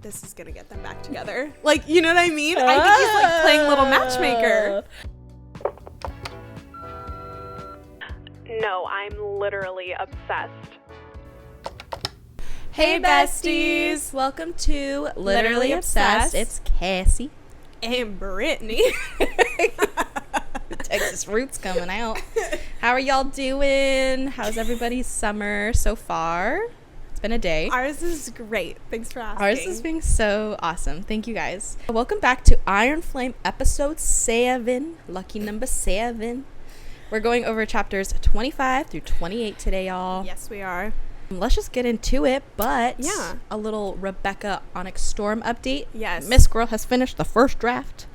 this is gonna get them back together. Like, you know what I mean? I think he's like playing little matchmaker. No, I'm literally obsessed. Hey besties! Welcome to Literally Obsessed. It's Cassy. And Brittany. Texas roots coming out. How are y'all doing? How's everybody's summer so far? It's been a day. Ours is great. Thanks for asking. Ours is being so awesome. Thank you guys. Welcome back to Iron Flame episode 7. Lucky number 7. We're going over chapters 25 through 28 today, y'all. Yes, we are. Let's just get into it, but yeah, a little Rebecca Onyx Storm update. Yes. Miss Girl has finished the first draft.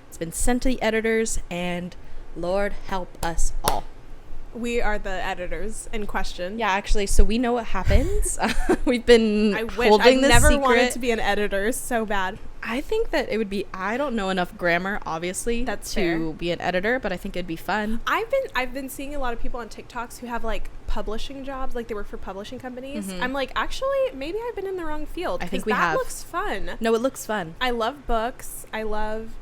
It's been sent to the editors, and Lord help us all. We are the editors in question. Yeah, actually, so we know what happens. We've been holding this never secret. Wanted to be an editor so bad. I think that it would be, I don't know enough grammar, obviously, that's to fair. Be an editor, but I think it'd be fun. I've been seeing a lot of people on TikToks who have like publishing jobs, like they work for publishing companies. I'm like, actually, maybe I've been in the wrong field. I think we that have. Looks fun. No, it looks fun. I love books. I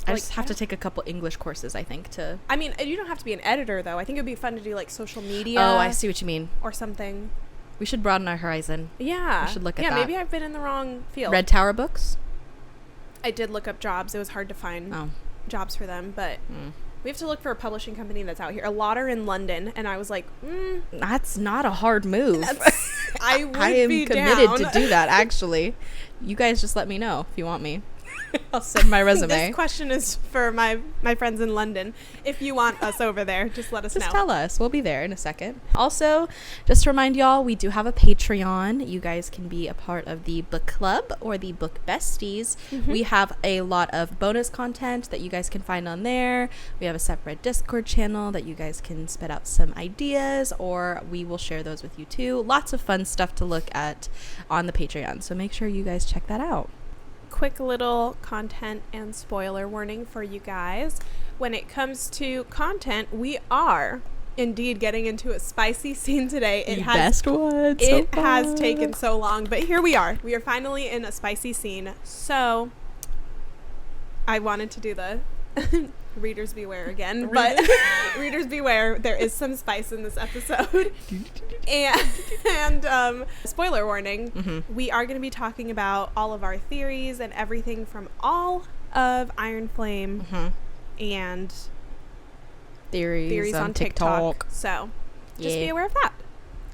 just have to take a couple English courses, I think, to... I mean, you don't have to be an editor, though. I think it would be fun to do like social media. Oh, I see what you mean. Or something. We should broaden our horizon. Yeah. We should look at that. Yeah, maybe I've been in the wrong field. Red Tower Books? I did look up jobs. It was hard to find jobs for them, but we have to look for a publishing company that's out here. A lot are in London, and I was like, that's not a hard move. I am committed to do that, actually. You guys just let me know if you want me. I'll send my resume. This question is for my friends in London. If you want us over there, just let us know. Just tell us. We'll be there in a second. Also, just to remind y'all, we do have a Patreon. You guys can be a part of the book club or the book besties. We have a lot of bonus content that you guys can find on there. We have a separate Discord channel that you guys can spit out some ideas, or we will share those with you too. Lots of fun stuff to look at on the Patreon. So make sure you guys check that out. Quick little content and spoiler warning for you guys. When it comes to content, we are indeed getting into a spicy scene today. It has taken so long, but here we are. We are finally in a spicy scene. So I wanted to do the readers beware again, but readers beware, there is some spice in this episode. and spoiler warning, we are going to be talking about all of our theories and everything from all of Iron Flame and theories on TikTok. So just be aware of that.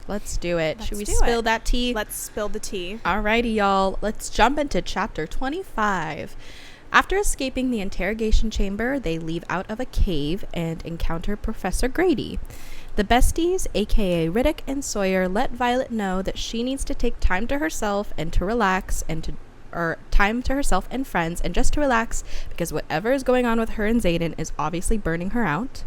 Let's do it. Should we spill that tea? Let's spill the tea. Alrighty, y'all. Let's jump into chapter 25. After escaping the interrogation chamber, they leave out of a cave and encounter Professor Grady. The besties, aka Riddick and Sawyer, let Violet know that she needs to take time to herself and to relax time to herself and friends and just to relax because whatever is going on with her and Xaden is obviously burning her out.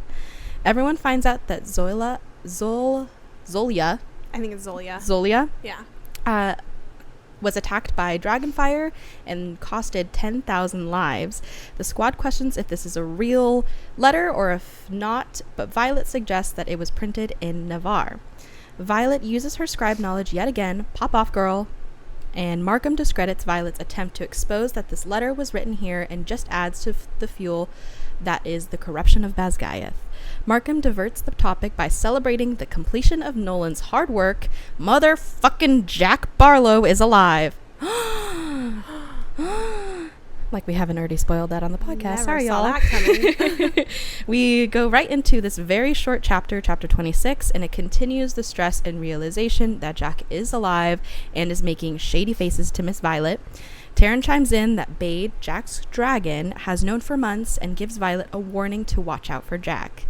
Everyone finds out that Zolia, I think it's Zolia. Zolia? Yeah. Was attacked by dragonfire and costed 10,000 lives. The squad questions if this is a real letter or if not, but Violet suggests that it was printed in Navarre. Violet uses her scribe knowledge yet again, pop off girl, and Markham discredits Violet's attempt to expose that this letter was written here and just adds to the fuel that is the corruption of Basgiath. Markham diverts the topic by celebrating the completion of Nolan's hard work. Motherfucking Jack Barlow is alive. Like we haven't already spoiled that on the podcast. Sorry, y'all. That coming. We go right into this very short chapter 26, and it continues the stress and realization that Jack is alive and is making shady faces to Miss Violet. Taryn chimes in that Bade, Jack's dragon, has known for months and gives Violet a warning to watch out for Jack.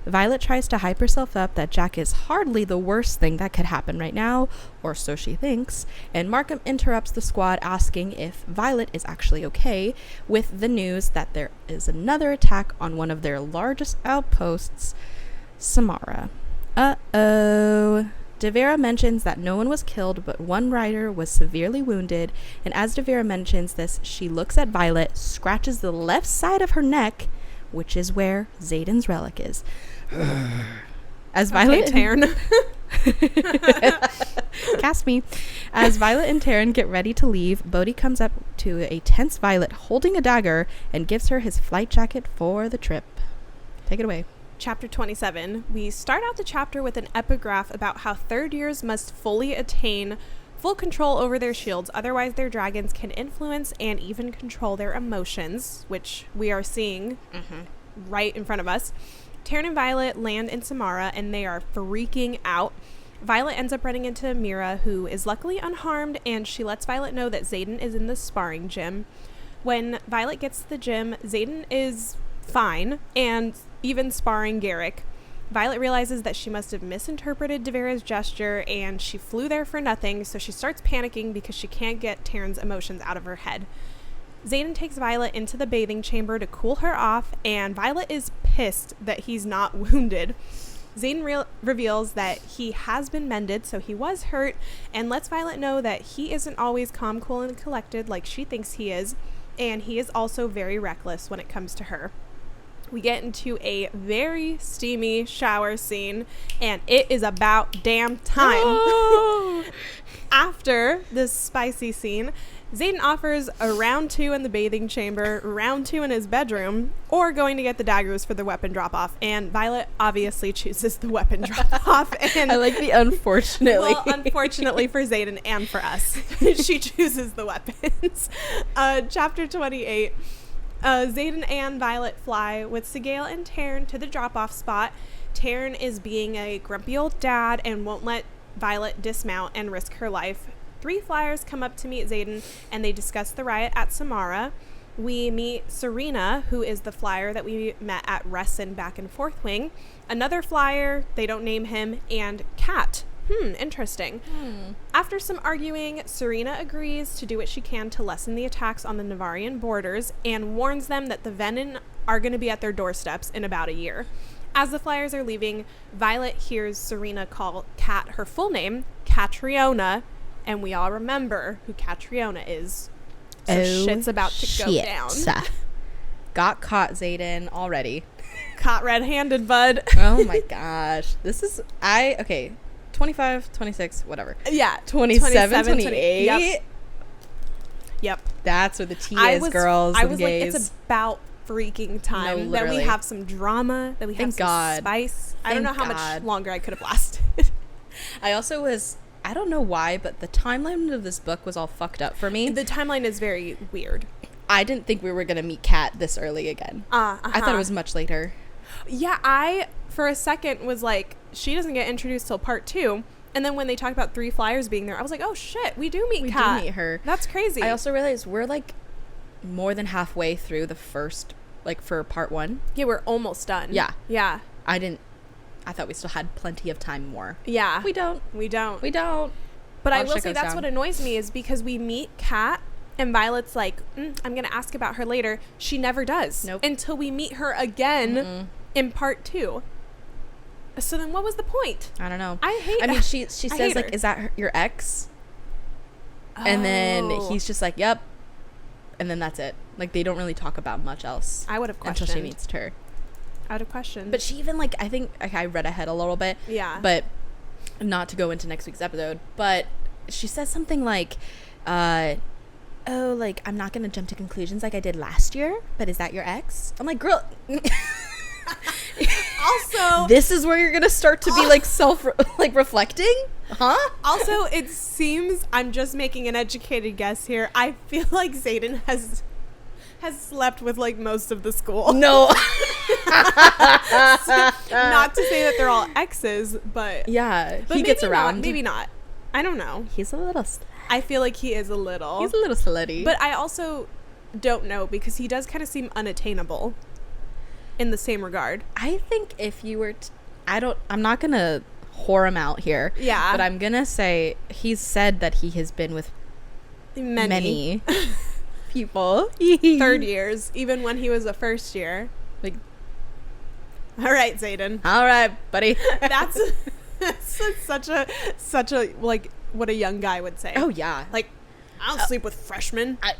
Violet tries to hype herself up that Jack is hardly the worst thing that could happen right now, or so she thinks, and Markham interrupts the squad asking if Violet is actually okay with the news that there is another attack on one of their largest outposts, Samara. Uh-oh. Devera mentions that no one was killed, but one rider was severely wounded, and as Devera mentions this, she looks at Violet, scratches the left side of her neck, which is where Xaden's relic is. As Violet... Okay, Taryn. Cast me. As Violet and Taryn get ready to leave, Bodhi comes up to a tense Violet holding a dagger and gives her his flight jacket for the trip. Take it away. Chapter 27. We start out the chapter with an epigraph about how third years must fully attain full control over their shields, otherwise their dragons can influence and even control their emotions, which we are seeing right in front of us. Taryn and Violet land in Samara and they are freaking out. Violet ends up running into Mira, who is luckily unharmed, and she lets Violet know that Xaden is in the sparring gym. When Violet gets to the gym, Xaden is fine and even sparring Garrick. Violet realizes that she must have misinterpreted Devera's gesture and she flew there for nothing, so she starts panicking because she can't get Taryn's emotions out of her head. Xaden takes Violet into the bathing chamber to cool her off, and Violet is pissed that he's not wounded. Xaden reveals that he has been mended, so he was hurt, and lets Violet know that he isn't always calm, cool, and collected like she thinks he is, and he is also very reckless when it comes to her. We get into a very steamy shower scene, and it is about damn time. Oh. After this spicy scene, Xaden offers a round 2 in the bathing chamber, round 2 in his bedroom, or going to get the daggers for the weapon drop-off. And Violet obviously chooses the weapon drop-off. And I like the unfortunately. Well, unfortunately for Xaden and for us, she chooses the weapons. Chapter 28. Xaden and Violet fly with Sigale and Taryn to the drop-off spot. Taryn is being a grumpy old dad and won't let Violet dismount and risk her life. 3 flyers come up to meet Xaden, and they discuss the riot at Samara. We meet Serena, who is the flyer that we met at Ressin back in Fourth Wing. Another flyer, they don't name him, and Kat. Interesting. After some arguing, Serena agrees to do what she can to lessen the attacks on the Navarian borders and warns them that the Venin are going to be at their doorsteps in about a year. As the flyers are leaving, Violet hears Serena call Kat her full name, Catriona, and we all remember who Catriona is. So shit's about to go down. Got caught, Xaden, already. Caught red-handed, bud. Oh my gosh. This is, 25, 26, whatever. Yeah. 27, 28. Yep. That's where the T is, girls. I was gays. Like, it's about freaking time that we have some drama, that we have some spice. I don't know how much longer I could have lasted. I also was, I don't know why, but the timeline of this book was all fucked up for me. The timeline is very weird. I didn't think we were going to meet Kat this early again. I thought it was much later. Yeah, I, for a second, was like, she doesn't get introduced till part 2. And then when they talked about 3 flyers being there, I was like, oh shit, we do meet Kat. We do meet her. That's crazy. I also realized we're like more than halfway through the first, like, for part 1. Yeah, we're almost done. Yeah. Yeah. I thought we still had plenty of time more. Yeah. We don't. But I will say that's what annoys me, is because we meet Kat and Violet's like, I'm going to ask about her later. She never does. Nope. Until we meet her again in part 2. So then what was the point? I don't know. I mean, she says, like, is that your ex? Oh. And then he's just like, yep. And then that's it. Like, they don't really talk about much else. I would have questioned. Until she meets her. I would have questioned. But she even, like, I think, I read ahead a little bit. Yeah. But not to go into next week's episode. But she says something like, oh, like, I'm not going to jump to conclusions like I did last year. But is that your ex? I'm like, girl... Also, this is where you're gonna start to be like reflecting, huh? Also, it seems, I'm just making an educated guess here, I feel like Xaden has slept with like most of the school. No. Not to say that they're all exes, but yeah, he gets around. Maybe not. I don't know. He's a little. I feel like he is a little. He's a little slutty. But I also don't know, because he does kind of seem unattainable. In the same regard. I think if you were I'm not gonna whore him out here. Yeah. But I'm gonna say he's said that he has been with many people. 3rd years, even when he was a first year. Like, all right, Xaden. All right, buddy. That's such a like what a young guy would say. Oh yeah. Like, I don't sleep with freshmen. I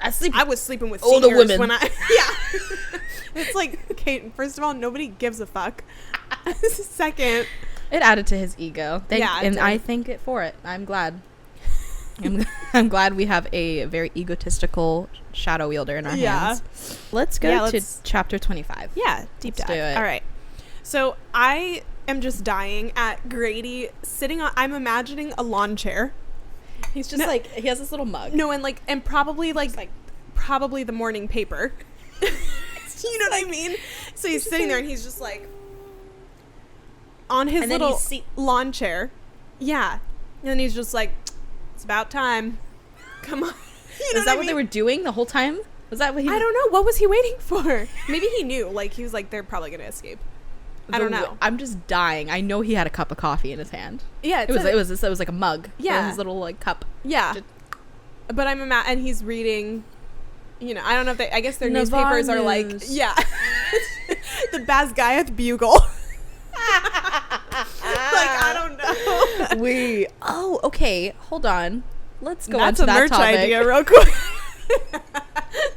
was sleeping with older seniors women. when yeah. It's like, Kate, first of all, nobody gives a fuck. Second, It added to his ego. And I thank it for it. I'm glad. I'm glad we have a very egotistical shadow wielder in our hands. Let's go to chapter 25. Yeah, deep dive. Do it. All right. So I am just dying at Grady sitting on. I'm imagining a lawn chair. He's just he has this little mug. No, and probably probably the morning paper. You know what I mean? So he's sitting there and he's just like on his little lawn chair. Yeah. And then he's just like, it's about time. Come on. You know Is that what they were doing the whole time? Was that what he... I don't know. What was he waiting for? Maybe he knew. Like, he was like, they're probably going to escape. I don't know. I'm just dying. I know he had a cup of coffee in his hand. Yeah. It was like a mug. Yeah. His little, like, cup. Yeah. But and he's reading... You know, I don't know if I guess their newspapers are like, the Basgaiath Bugle. I don't know. Okay. Hold on. Let's go on to that topic. That's a merch idea real quick.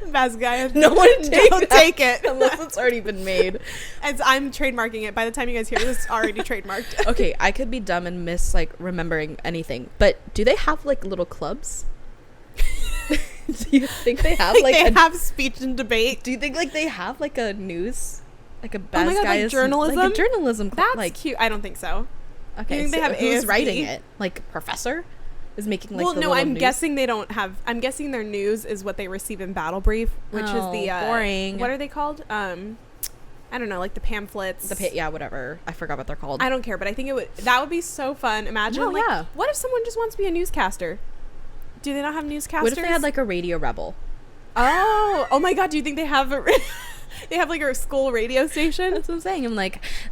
Basgaiath. No one take it. Unless it's already been made. And I'm trademarking it. By the time you guys hear this, it's already trademarked. Okay, I could be dumb and miss, remembering anything. But do they have, little clubs? Do you think they have they have speech and debate? Do you think they have a news, a journalism? A journalism club? That's cute. I don't think so. Okay, you think they have who's ASB? writing it? Professor is making well, the no, I'm news? guessing they don't have. I'm guessing their news is what they receive in Battle Brief, which is the boring. What are they called? I don't know, the pamphlets. Whatever. I forgot what they're called. I don't care, but I think that would be so fun. Imagine, what if someone just wants to be a newscaster? Do they not have newscasters? What if they had a radio rebel? Oh my God! Do you think they have they have a school radio station? That's what I'm saying. I'm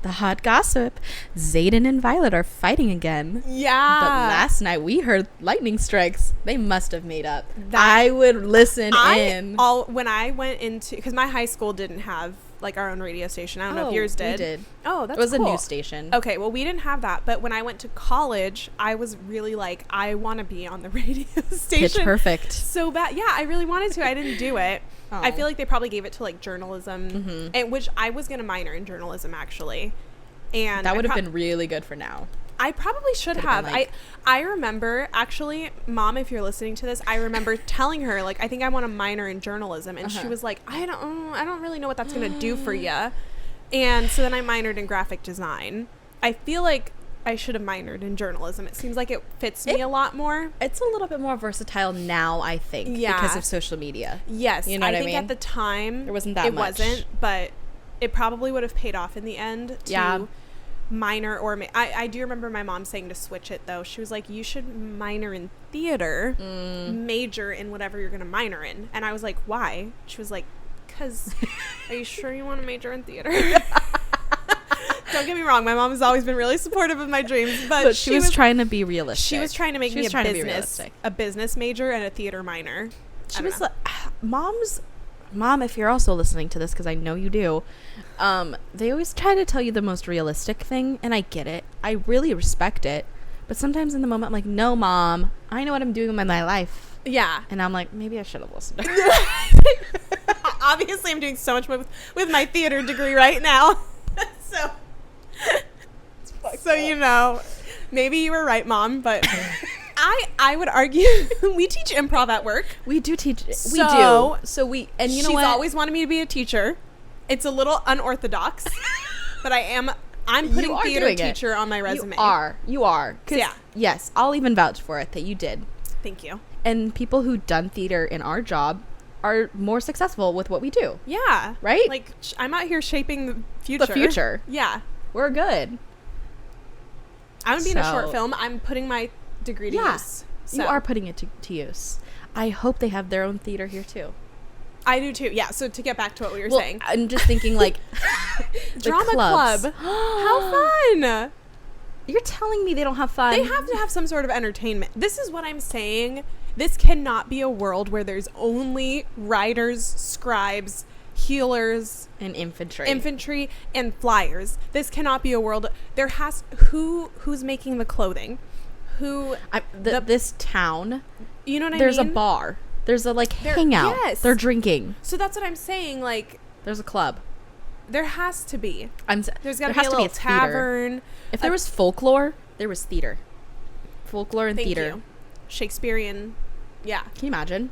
the hot gossip. Xaden and Violet are fighting again. Yeah. But last night we heard lightning strikes. They must have made up. I would listen in. When I went into, because my high school didn't have our own radio station. I don't know if yours did. We did. Oh, that's cool. It was a news station. Okay, well, we didn't have that. But when I went to college, I was really I want to be on the radio station. Pitch perfect. So bad. Yeah, I really wanted to. I didn't do it. Oh. I feel like they probably gave it to journalism, and which I was going to minor in journalism, actually. And that would have been really good for now. I probably should have. I remember, actually, Mom, if you're listening to this, I remember telling her, I think I want to minor in journalism. And she was like, I don't really know what that's going to do for you. And so then I minored in graphic design. I feel like I should have minored in journalism. It seems like it fits me a lot more. It's a little bit more versatile now, I think, because of social media. Yes. You know what I mean? At the time, there wasn't that much. It wasn't, but it probably would have paid off in the end to minor or I do remember my mom saying to switch it, though. She was like, you should minor in theater, major in whatever you're going to minor in. And I was like, why? She was like, because are you sure you want to major in theater? Don't get me wrong, my mom has always been really supportive of my dreams, but she was trying to be realistic. She was trying to make me a business major and a theater minor. She was like, Mom, if you're also listening to this, because I know you do, they always try to tell you the most realistic thing, and I get it. I really respect it. But sometimes in the moment, I'm like, no, Mom, I know what I'm doing with my life. Yeah. And I'm like, maybe I should have listened. Obviously, I'm doing so much with my theater degree right now. So maybe you were right, Mom, but... I would argue we teach improv at work. We do teach. We do. So and you know she's what? always wanted me to be a teacher. It's a little unorthodox, but I'm putting theater teacher on my resume. You are. Yeah. Yes, I'll even vouch for it that you did. Thank you. And people who've done theater in our job are more successful with what we do. Yeah. Right? I'm out here shaping the future. The future. Yeah. We're good. I'm going to be in a short film. I'm putting my degree to use. So. You are putting it to use. I hope they have their own theater here too. I do too. Yeah. So to get back to what we were saying, I'm just thinking drama club. How fun! You're telling me they don't have fun? They have to have some sort of entertainment. This is what I'm saying. This cannot be a world where there's only writers, scribes, healers, and infantry and flyers. This cannot be a world. There has who's making the clothing. This town, you know what I mean? There's a bar. There's a hangout. Yes. They're drinking. So that's what I'm saying. There's a club. There has to be. There's got to be be a little tavern. If there was folklore, there was theater. Folklore and theater. You. Shakespearean. Yeah. Can you imagine?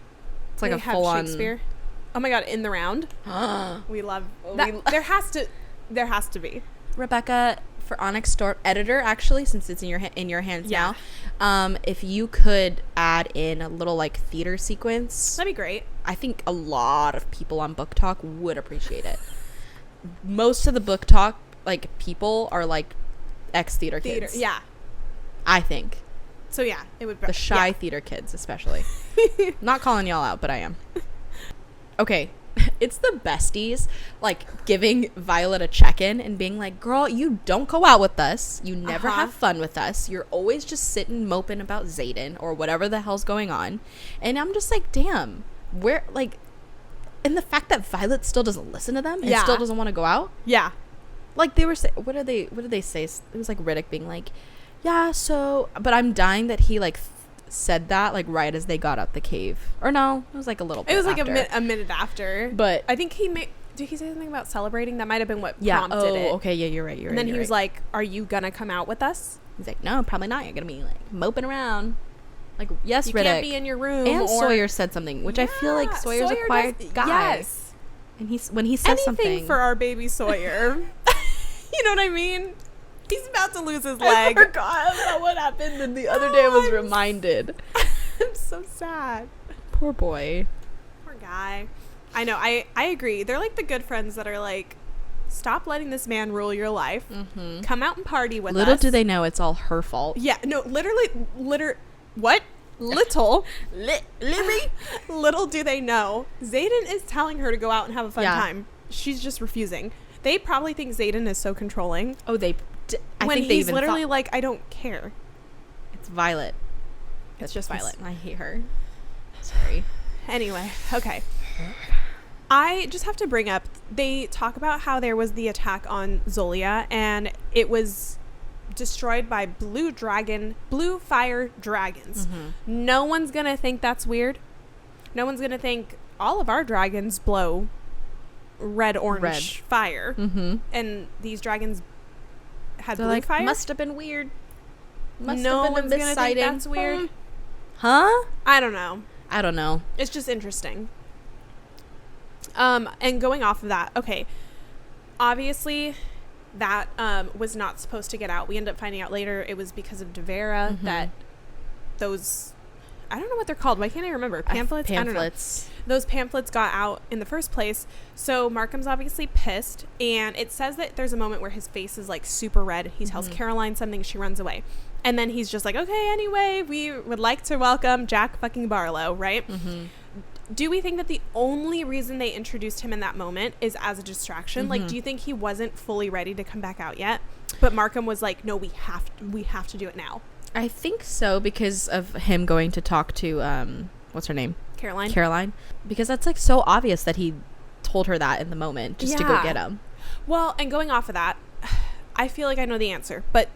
It's like they a full-on Shakespeare. Oh my god, in the round. We love that. There has to be. Rebecca, for Onyx Storm editor, actually, since it's in your hands now, if you could add in a little like theater sequence, that'd be great. I think a lot of people on Book Talk would appreciate it. Most of the Book Talk like people are like ex-theater kids. Yeah. I think. So yeah, it would be the shy theater kids especially. Not calling y'all out, but I am. Okay. It's the besties like giving Violet a check-in and being like, girl, you don't go out with us, you never have fun with us, you're always just sitting moping about Xaden or whatever the hell's going on. And I'm just like, damn, where, like, and the fact that Violet still doesn't listen to them and still doesn't want to go out. Like they were what did they say? It was like Riddick being like, yeah, so, but I'm dying that he like said that like right as they got out the cave. Or no, it was like a little bit. It was like after. a minute after. But I think did he say something about celebrating? That might have been what prompted it. Okay, yeah, you're right. And then he was like, "Are you gonna come out with us?" He's like, "No, probably not. You're gonna be like moping around." Like, yes, you Riddick. can't be in your room. And Sawyer said something, which I feel like Sawyer's a quiet guy. Yes. And when he says something, anything for our baby Sawyer. You know what I mean? He's about to lose his leg. I forgot about what happened, and the other day I was reminded. I'm so sad. Poor boy. Poor guy. I know. I agree. They're like the good friends that are like, stop letting this man rule your life. Mm-hmm. Come out and party with us. Little do they know it's all her fault. Yeah. No. Literally. What? Little. Little do they know. Xaden is telling her to go out and have a fun time. She's just refusing. They probably think Xaden is so controlling. Oh, I think he's literally like, I don't care. It's Violet. It's just Violet. I hate her. Sorry. Anyway, okay. I just have to bring up, they talk about how there was the attack on Zolia and it was destroyed by blue fire dragons. Mm-hmm. No one's gonna think that's weird. No one's gonna think all of our dragons blow orange fire. Mm-hmm. And these dragons had blue fire. Must have been weird. No one's gonna think that's weird. Huh? I don't know. It's just interesting. And going off of that, okay, obviously that was not supposed to get out. We end up finding out later it was because of Devera that those, I don't know what they're called. Why can't I remember? Pamphlets? I don't know. Those pamphlets got out in the first place. So Markham's obviously pissed. And it says that there's a moment where his face is like super red. He tells Caroline something. She runs away. And then he's just like, okay, anyway, we would like to welcome Jack fucking Barlow, right? Mm-hmm. Do we think that the only reason they introduced him in that moment is as a distraction? Like, do you think he wasn't fully ready to come back out yet? But Markham was like, no, we have to do it now. I think so, because of him going to talk to, what's her name? Caroline. Because that's like so obvious that he told her that in the moment just to go get him. Well, and going off of that, I feel like I know the answer, but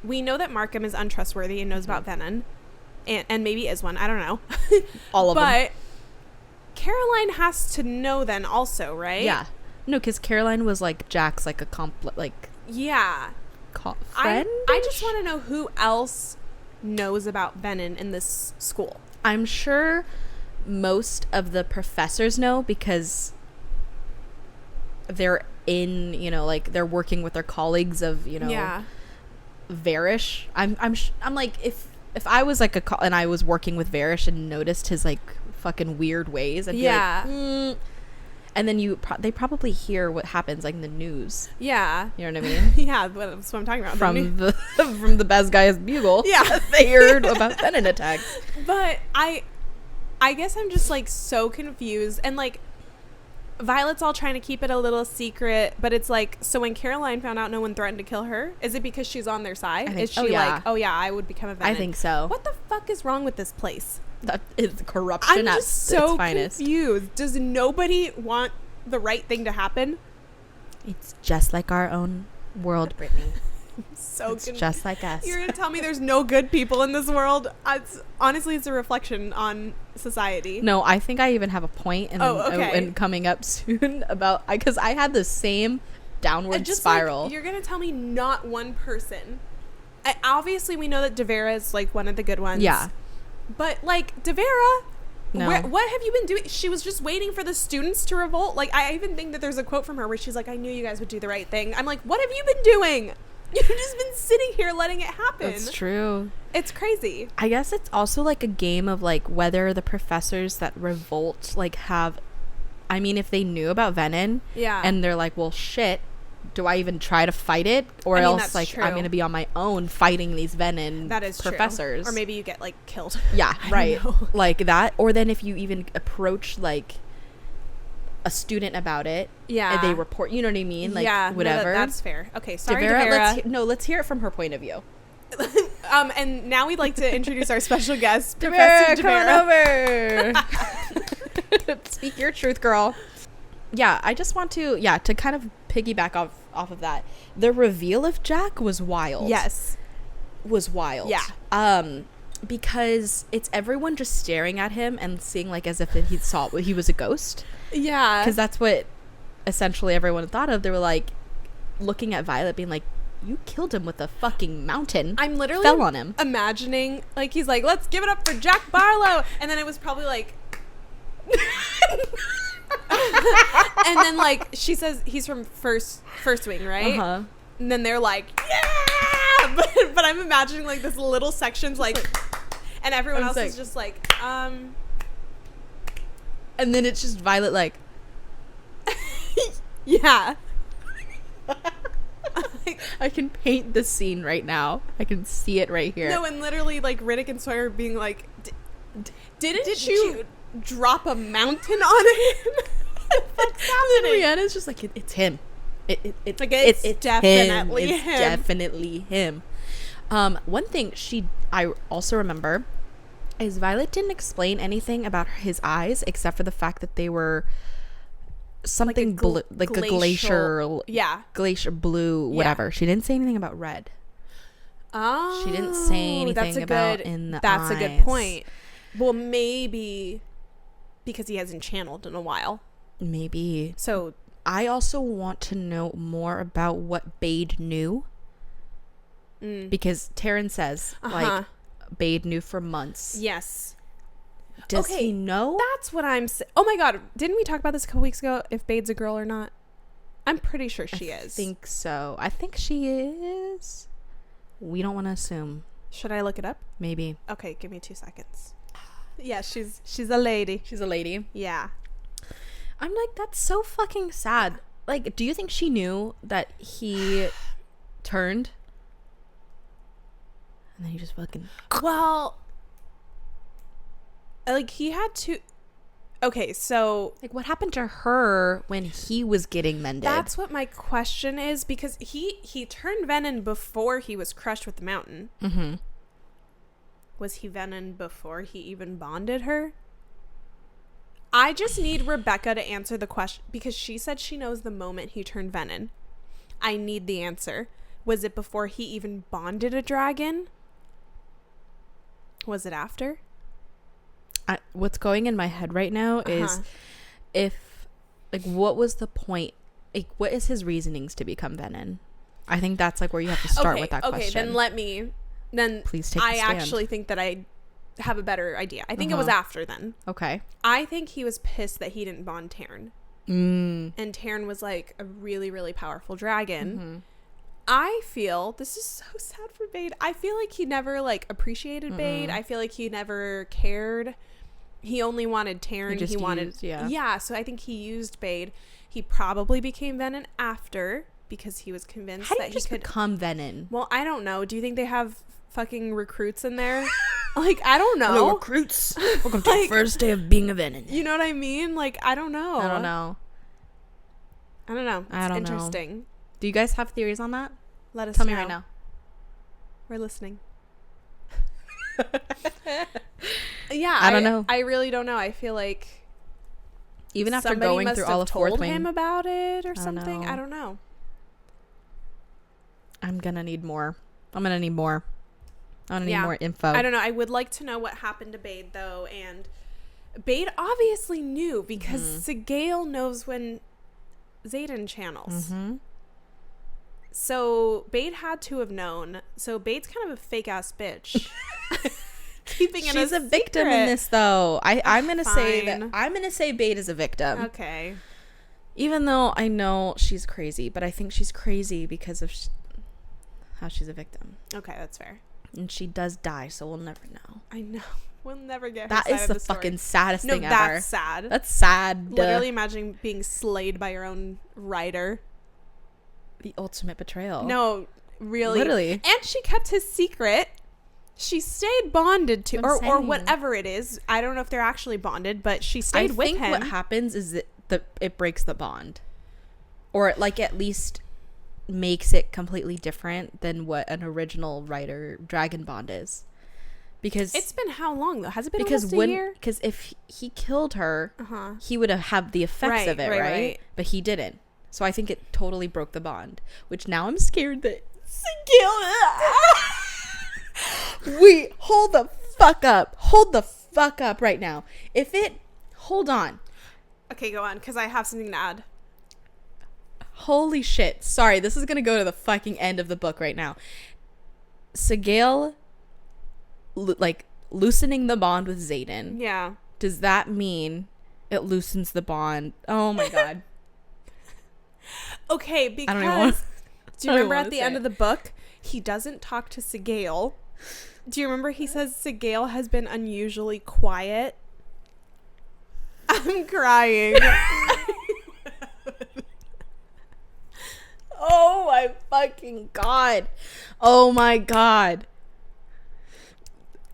we know that Markham is untrustworthy and knows about Venom, and maybe is one. I don't know. All of them. But Caroline has to know then also, right? Yeah. No, because Caroline was like Jack's like friend. I just want to know who else knows about Venom in this school. I'm sure most of the professors know because they're in, like they're working with their colleagues of, Varish. I'm like, if I was like and I was working with Varish and noticed his like fucking weird ways, I'd be like, and then they probably hear what happens like in the news. Yeah. You know what I mean? Yeah, that's what I'm talking about. From the best guy's bugle. Yeah. They heard about Venom attacks. But I guess I'm just like so confused, and like Violet's all trying to keep it a little secret, but it's like, so when Caroline found out no one threatened to kill her, is it because she's on their side? Is she like, oh yeah, I would become a Venom? I think so. What the fuck is wrong with this place? That is corruption at its finest. I'm confused. Does nobody want the right thing to happen? It's just like our own world, Brittany. So it's just like us. You're gonna tell me there's no good people in this world? Honestly, it's a reflection on society. No, I think I even have a point and coming up soon about because I had the same downward spiral. Like, you're gonna tell me not one person. Obviously, we know that Devera is like one of the good ones. Yeah, but like Devera. No. What have you been doing? She was just waiting for the students to revolt. Like, I even think that there's a quote from her where she's like, I knew you guys would do the right thing. I'm like, what have you been doing? You've just been sitting here letting it happen. That's true. It's crazy. I guess it's also like a game of like whether the professors that revolt like have, I mean, if they knew about Venom, yeah, and they're like, well, shit, do I even try to fight it, or else like true. I'm gonna be on my own fighting these Venom professors, true. Or maybe you get like killed. Yeah, right, like that. Or then if you even approach like a student about it, yeah, and they report, you know what I mean, like yeah, whatever. No, that's fair. Okay, sorry, Devera. Let's hear it from her point of view. And now we'd like to introduce our special guest, Devera, Professor Devera. Come on over. Speak your truth, girl. Yeah, I just want to kind of piggyback off of that. The reveal of Jack was wild. Yes. Was wild. Yeah. Because it's everyone just staring at him and seeing like as if he was a ghost. Yeah. Because that's what essentially everyone thought of. They were like looking at Violet being like, you killed him with a fucking mountain. I'm literally fell on him. Imagining like he's like, let's give it up for Jack Barlow, and then it was probably like and then like she says he's from first wing, right? Uh-huh. And then they're like, yeah, but I'm imagining like this little section's like, and everyone else is just like, and then it's just Violet like, yeah. I can paint the scene right now. I can see it right here. No, and literally like Riddick and Sawyer being like, didn't you drop a mountain on him? What's happening? And Rihanna's just like, it's him. It's definitely him. It's definitely him. One thing I also remember is Violet didn't explain anything about his eyes except for the fact that they were something like a glacier, glacier blue, whatever. Yeah. She didn't say anything about red. Oh, she didn't say anything about in the That's eyes. a good point. Well, maybe because he hasn't channeled in a while. Maybe. So I also want to know more about what Bade knew. Because Taryn says like Bade knew for months. Yes. Does he know? That's what I'm saying. Oh my god, didn't we talk about this a couple weeks ago, if Bade's a girl or not? I'm pretty sure she is. I think so. I think she is. We don't want to assume. Should I look it up? Maybe. Okay, give me 2 seconds. Yeah, she's a lady. She's a lady. Yeah. I'm like, that's so fucking sad. Like, do you think she knew that he turned? And then he just fucking... Well... Like, he had to... Okay, so... Like, what happened to her when he was getting mended? That's what my question is, because he turned Venom before he was crushed with the mountain. Mm-hmm. Was he Venom before he even bonded her? I just need Rebecca to answer the question, because she said she knows the moment he turned Venom. I need the answer. Was it before he even bonded a dragon? Was it after? What's going in my head right now is what was the point? Like, what is his reasonings to become Venom? I think that's like where you have to start with that question. Okay, then please take a stand. I actually think that I have a better idea. I think it was after then. Okay. I think he was pissed that he didn't bond Taryn. And Taryn was like a really, really powerful dragon. Mm-hmm. I feel, this is so sad for Bade, I feel like he never like appreciated Bade. I feel like he never cared. He only wanted Taryn. He wanted, so I think he used Bade. He probably became Venom after, because he was convinced that he could become Venom. Well, I don't know. Do you think they have fucking recruits in there? Like, I don't know. Hello, recruits. Welcome to the first day of being a Venom. You know what I mean? Like, I don't know. I don't know. It's interesting. Do you guys have theories on that? Let us Tell know. me right now. We're listening. Yeah, I don't know. I really don't know. I feel like even after going through all of fourth wing, him about it or something. I don't know. I'm gonna need more. I'm gonna need more info. I don't know. I would like to know what happened to Bade, though. And Bade obviously knew because Sigale knows when Xaden channels. So Bade had to have known. So Bade's kind of a fake ass bitch. Keeping it She's a victim in this, though. I'm gonna say Bade is a victim. Okay. Even though I know she's crazy, but I think she's crazy because of how she's a victim. Okay, that's fair. And she does die, so we'll never know. I know. We'll never get her that side is of the fucking saddest thing ever. That's sad. That's sad. Literally imagine being slayed by your own writer. The ultimate betrayal. No, really. Literally. And she kept his secret. She stayed bonded to, or whatever it is. I don't know if they're actually bonded, but she stayed with him. I think what happens is that it breaks the bond. Or, like, at least makes it completely different than what an original writer dragon bond is. Because it's been how long, though? Has it been almost a year? Because if he killed her, he would have had the effects of it, right? But he didn't. So I think it totally broke the bond. Which now I'm scared that Wait, hold the fuck up. Hold the fuck up right now. Hold on. Okay, go on, because I have something to add. Holy shit. Sorry, this is going to go to the fucking end of the book right now. Sigale, loosening the bond with Xaden. Yeah. Does that mean it loosens the bond? Oh my God. Okay, because do you remember at the end of the book, he doesn't talk to Sigale. Do you remember he says Sigale has been unusually quiet? I'm crying. Oh my fucking God. Oh my God.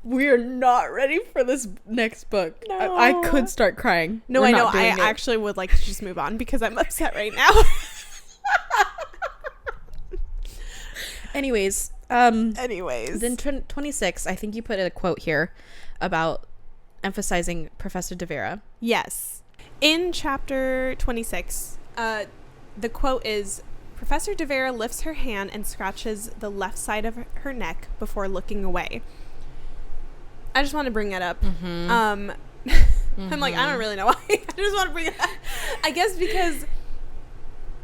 We're not ready for this next book. No. I could start crying. No, I know. I actually would like to just move on because I'm upset right now. Anyways. Then 26, I think you put a quote here about emphasizing Professor De Vera. Yes. In chapter 26, the quote is, Professor De Vera lifts her hand and scratches the left side of her neck before looking away. I just want to bring that up. I'm like, I don't really know why. I just want to bring it up. I guess because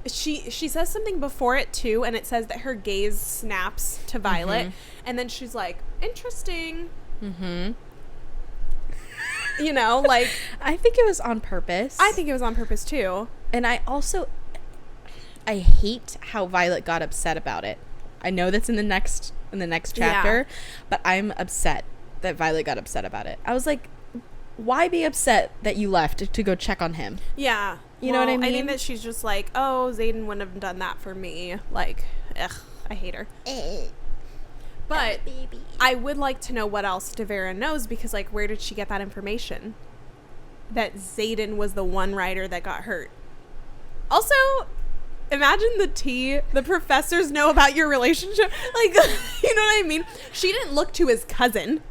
she says something before it too, and it says that her gaze snaps to Violet, and then she's like, interesting. You know, like, I think it was on purpose. I think it was on purpose too. And I hate how Violet got upset about it. I know that's in the next chapter, but I'm upset that Violet got upset about it. I was like, why be upset that you left to go check on him? Yeah. You know what I mean? I think that she's just like, oh, Xaden wouldn't have done that for me. Like, ugh, I hate her. But I would like to know what else De Vera knows, because, like, where did she get that information? That Xaden was the one writer that got hurt. Also, imagine the tea the professors know about your relationship. Like, you know what I mean? She didn't look to his cousin,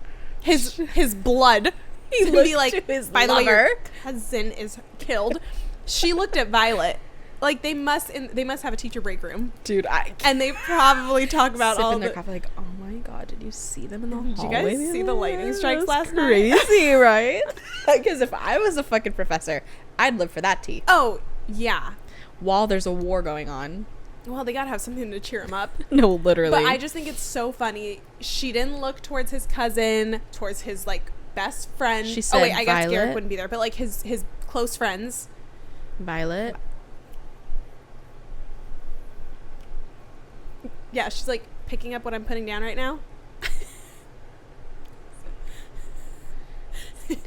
his blood. He would be like, by the way, your cousin is killed. She looked at Violet. Like, they must have a teacher break room, dude. And they probably talk about all their coffee. Like, oh my God, did you see them in the hallway? Did you guys see the lightning strikes last night? Crazy, right? Because if I was a fucking professor, I'd live for that tea. Oh yeah. While there's a war going on. Well, they gotta have something to cheer him up. No, literally. But I just think it's so funny. She didn't look towards his cousin, towards his, like, best friend. She said, oh wait, I guess Violet? Garrett wouldn't be there, but, like, his close friends. Violet. Yeah, she's, like, picking up what I'm putting down right now.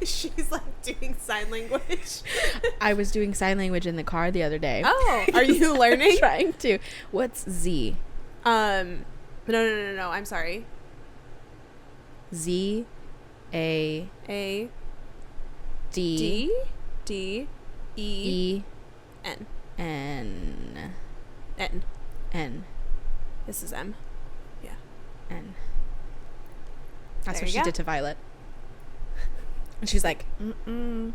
She's, like, doing sign language. I was doing sign language in the car the other day. Oh, are you learning? Trying to. What's Z? No, I'm sorry. Z A D D E N N N N. This is M. Yeah. N. That's what she did to Violet. And she's like, He's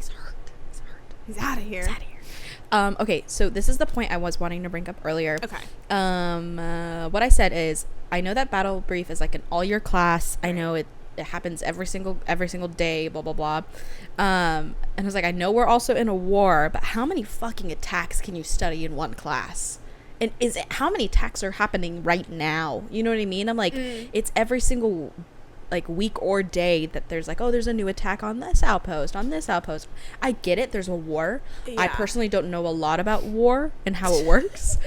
hurt. He's out of here. Okay, so this is the point I was wanting to bring up earlier. Okay. What I said is, I know that battle brief is like an all-year class. I know it happens every single day, blah, blah, blah. And I was like, I know we're also in a war, but how many fucking attacks can you study in one class? And how many attacks are happening right now? You know what I mean? I'm like, it's every single like week or day that there's like, oh, there's a new attack on this outpost. I get it, there's a war. I personally don't know a lot about war and how it works.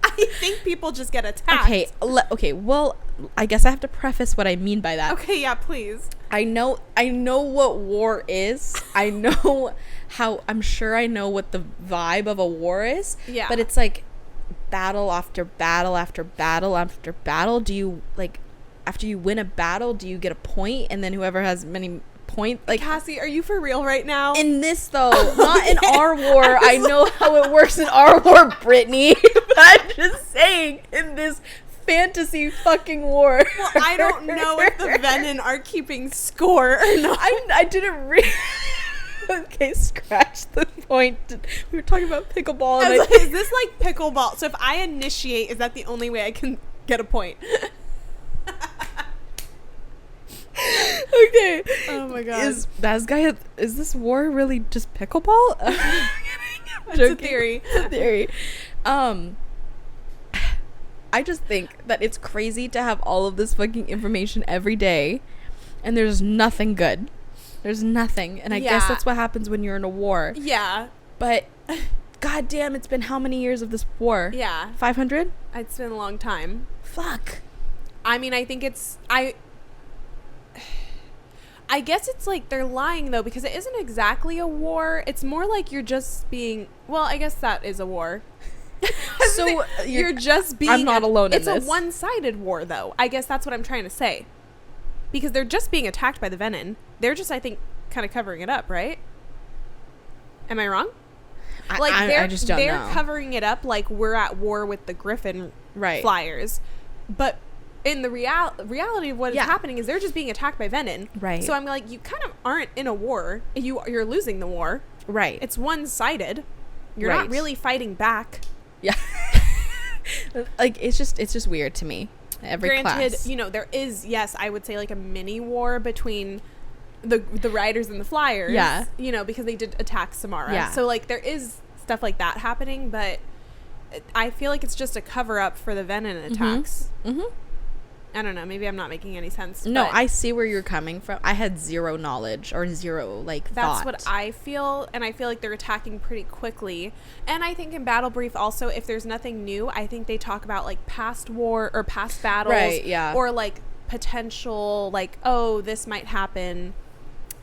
I think people just get attacked. Okay, well, I guess I have to preface what I mean by that. Okay, yeah, please. I know what war is. I'm sure I know what the vibe of a war is. Yeah. But it's like battle after battle after battle after battle. Do you, like, after you win a battle, do you get a point? And then whoever has many points, like, Cassie, are you for real right now? In this, though, not in our war. I know how it works in our war, Brittany. But I'm just saying, in this fantasy fucking war. Well, I don't know if the Venom are keeping score or not. I didn't read. Okay, scratch the point. We were talking about pickleball. And is this like pickleball? So if I initiate, is that the only way I can get a point? Okay. Oh my god. Is this war really just pickleball? It's a theory. I just think that it's crazy to have all of this fucking information every day, and there's nothing good. There's nothing. And I guess that's what happens when you're in a war. Yeah. But goddamn, it's been how many years of this war? Yeah. 500? It's been a long time. Fuck. I mean, I think I guess it's like they're lying though, because it isn't exactly a war. It's more like you're just being, well, I guess that is a war. So you're just being, I'm not alone in this. It's a one-sided war though. I guess that's what I'm trying to say. Because they're just being attacked by the Venom. They're just, I think, kind of covering it up, right? Am I wrong? I just don't know. They're covering it up like we're at war with the Griffin flyers. But in the reality of what is happening is they're just being attacked by Venom. Right. So I'm like, you kind of aren't in a war. You're losing the war. Right. It's one-sided. You're not really fighting back. Yeah. Like, it's just weird to me. Granted, class. You know, there is, yes, I would say like a mini war between the riders and the flyers. Yeah. You know, because they did attack Samara. Yeah. So like there is stuff like that happening, but I feel like it's just a cover up for the Venom attacks. Mm-hmm. I don't know. Maybe I'm not making any sense. No, I see where you're coming from. I had zero knowledge or zero, like, that's thought. what I feel, and I feel like they're attacking pretty quickly. And I think in Battle Brief also, if there's nothing new, I think they talk about, like, past war or past battles. Right, yeah. Or, like, potential, like, oh, this might happen,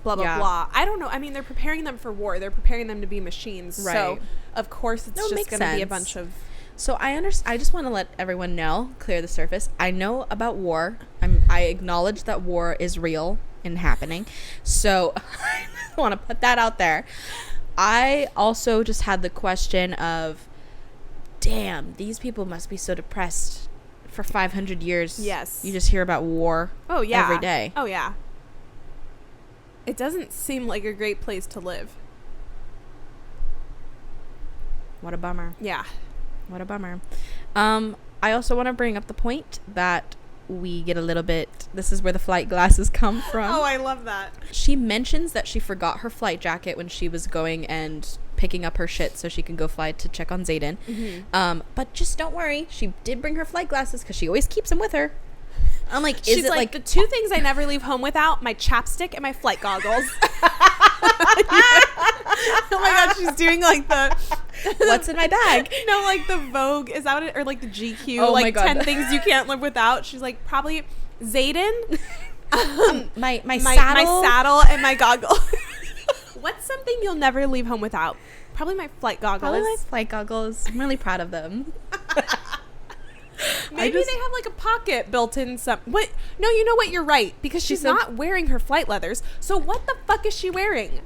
blah, blah, blah. I don't know. I mean, they're preparing them for war. They're preparing them to be machines. Right. So, of course, it's just going to be a bunch of... So I just want to let everyone know, clear the surface. I know about war. I acknowledge that war is real and happening. So I want to put that out there. I also just had the question of, damn, these people must be so depressed for 500 years. Yes. You just hear about war every day. Oh, yeah. It doesn't seem like a great place to live. What a bummer. Yeah. What a bummer. I also want to bring up the point that we get a little bit... This is where the flight glasses come from. Oh, I love that. She mentions that she forgot her flight jacket when she was going and picking up her shit so she can go fly to check on Xaden. Mm-hmm. But just don't worry. She did bring her flight glasses because she always keeps them with her. I'm like, She's like, the two things I never leave home without, my chapstick and my flight goggles. Oh my god, she's doing like the... What's in my bag? No, like the Vogue, is that what it, or like the GQ, oh like 10 things you can't live without. She's like, probably Xaden, my saddle and my goggles. What's something you'll never leave home without? Probably my flight goggles. I'm really proud of them. Maybe they have like a pocket built in some... What? No, you know what? You're right. Because she's not wearing her flight leathers. So what the fuck is she wearing?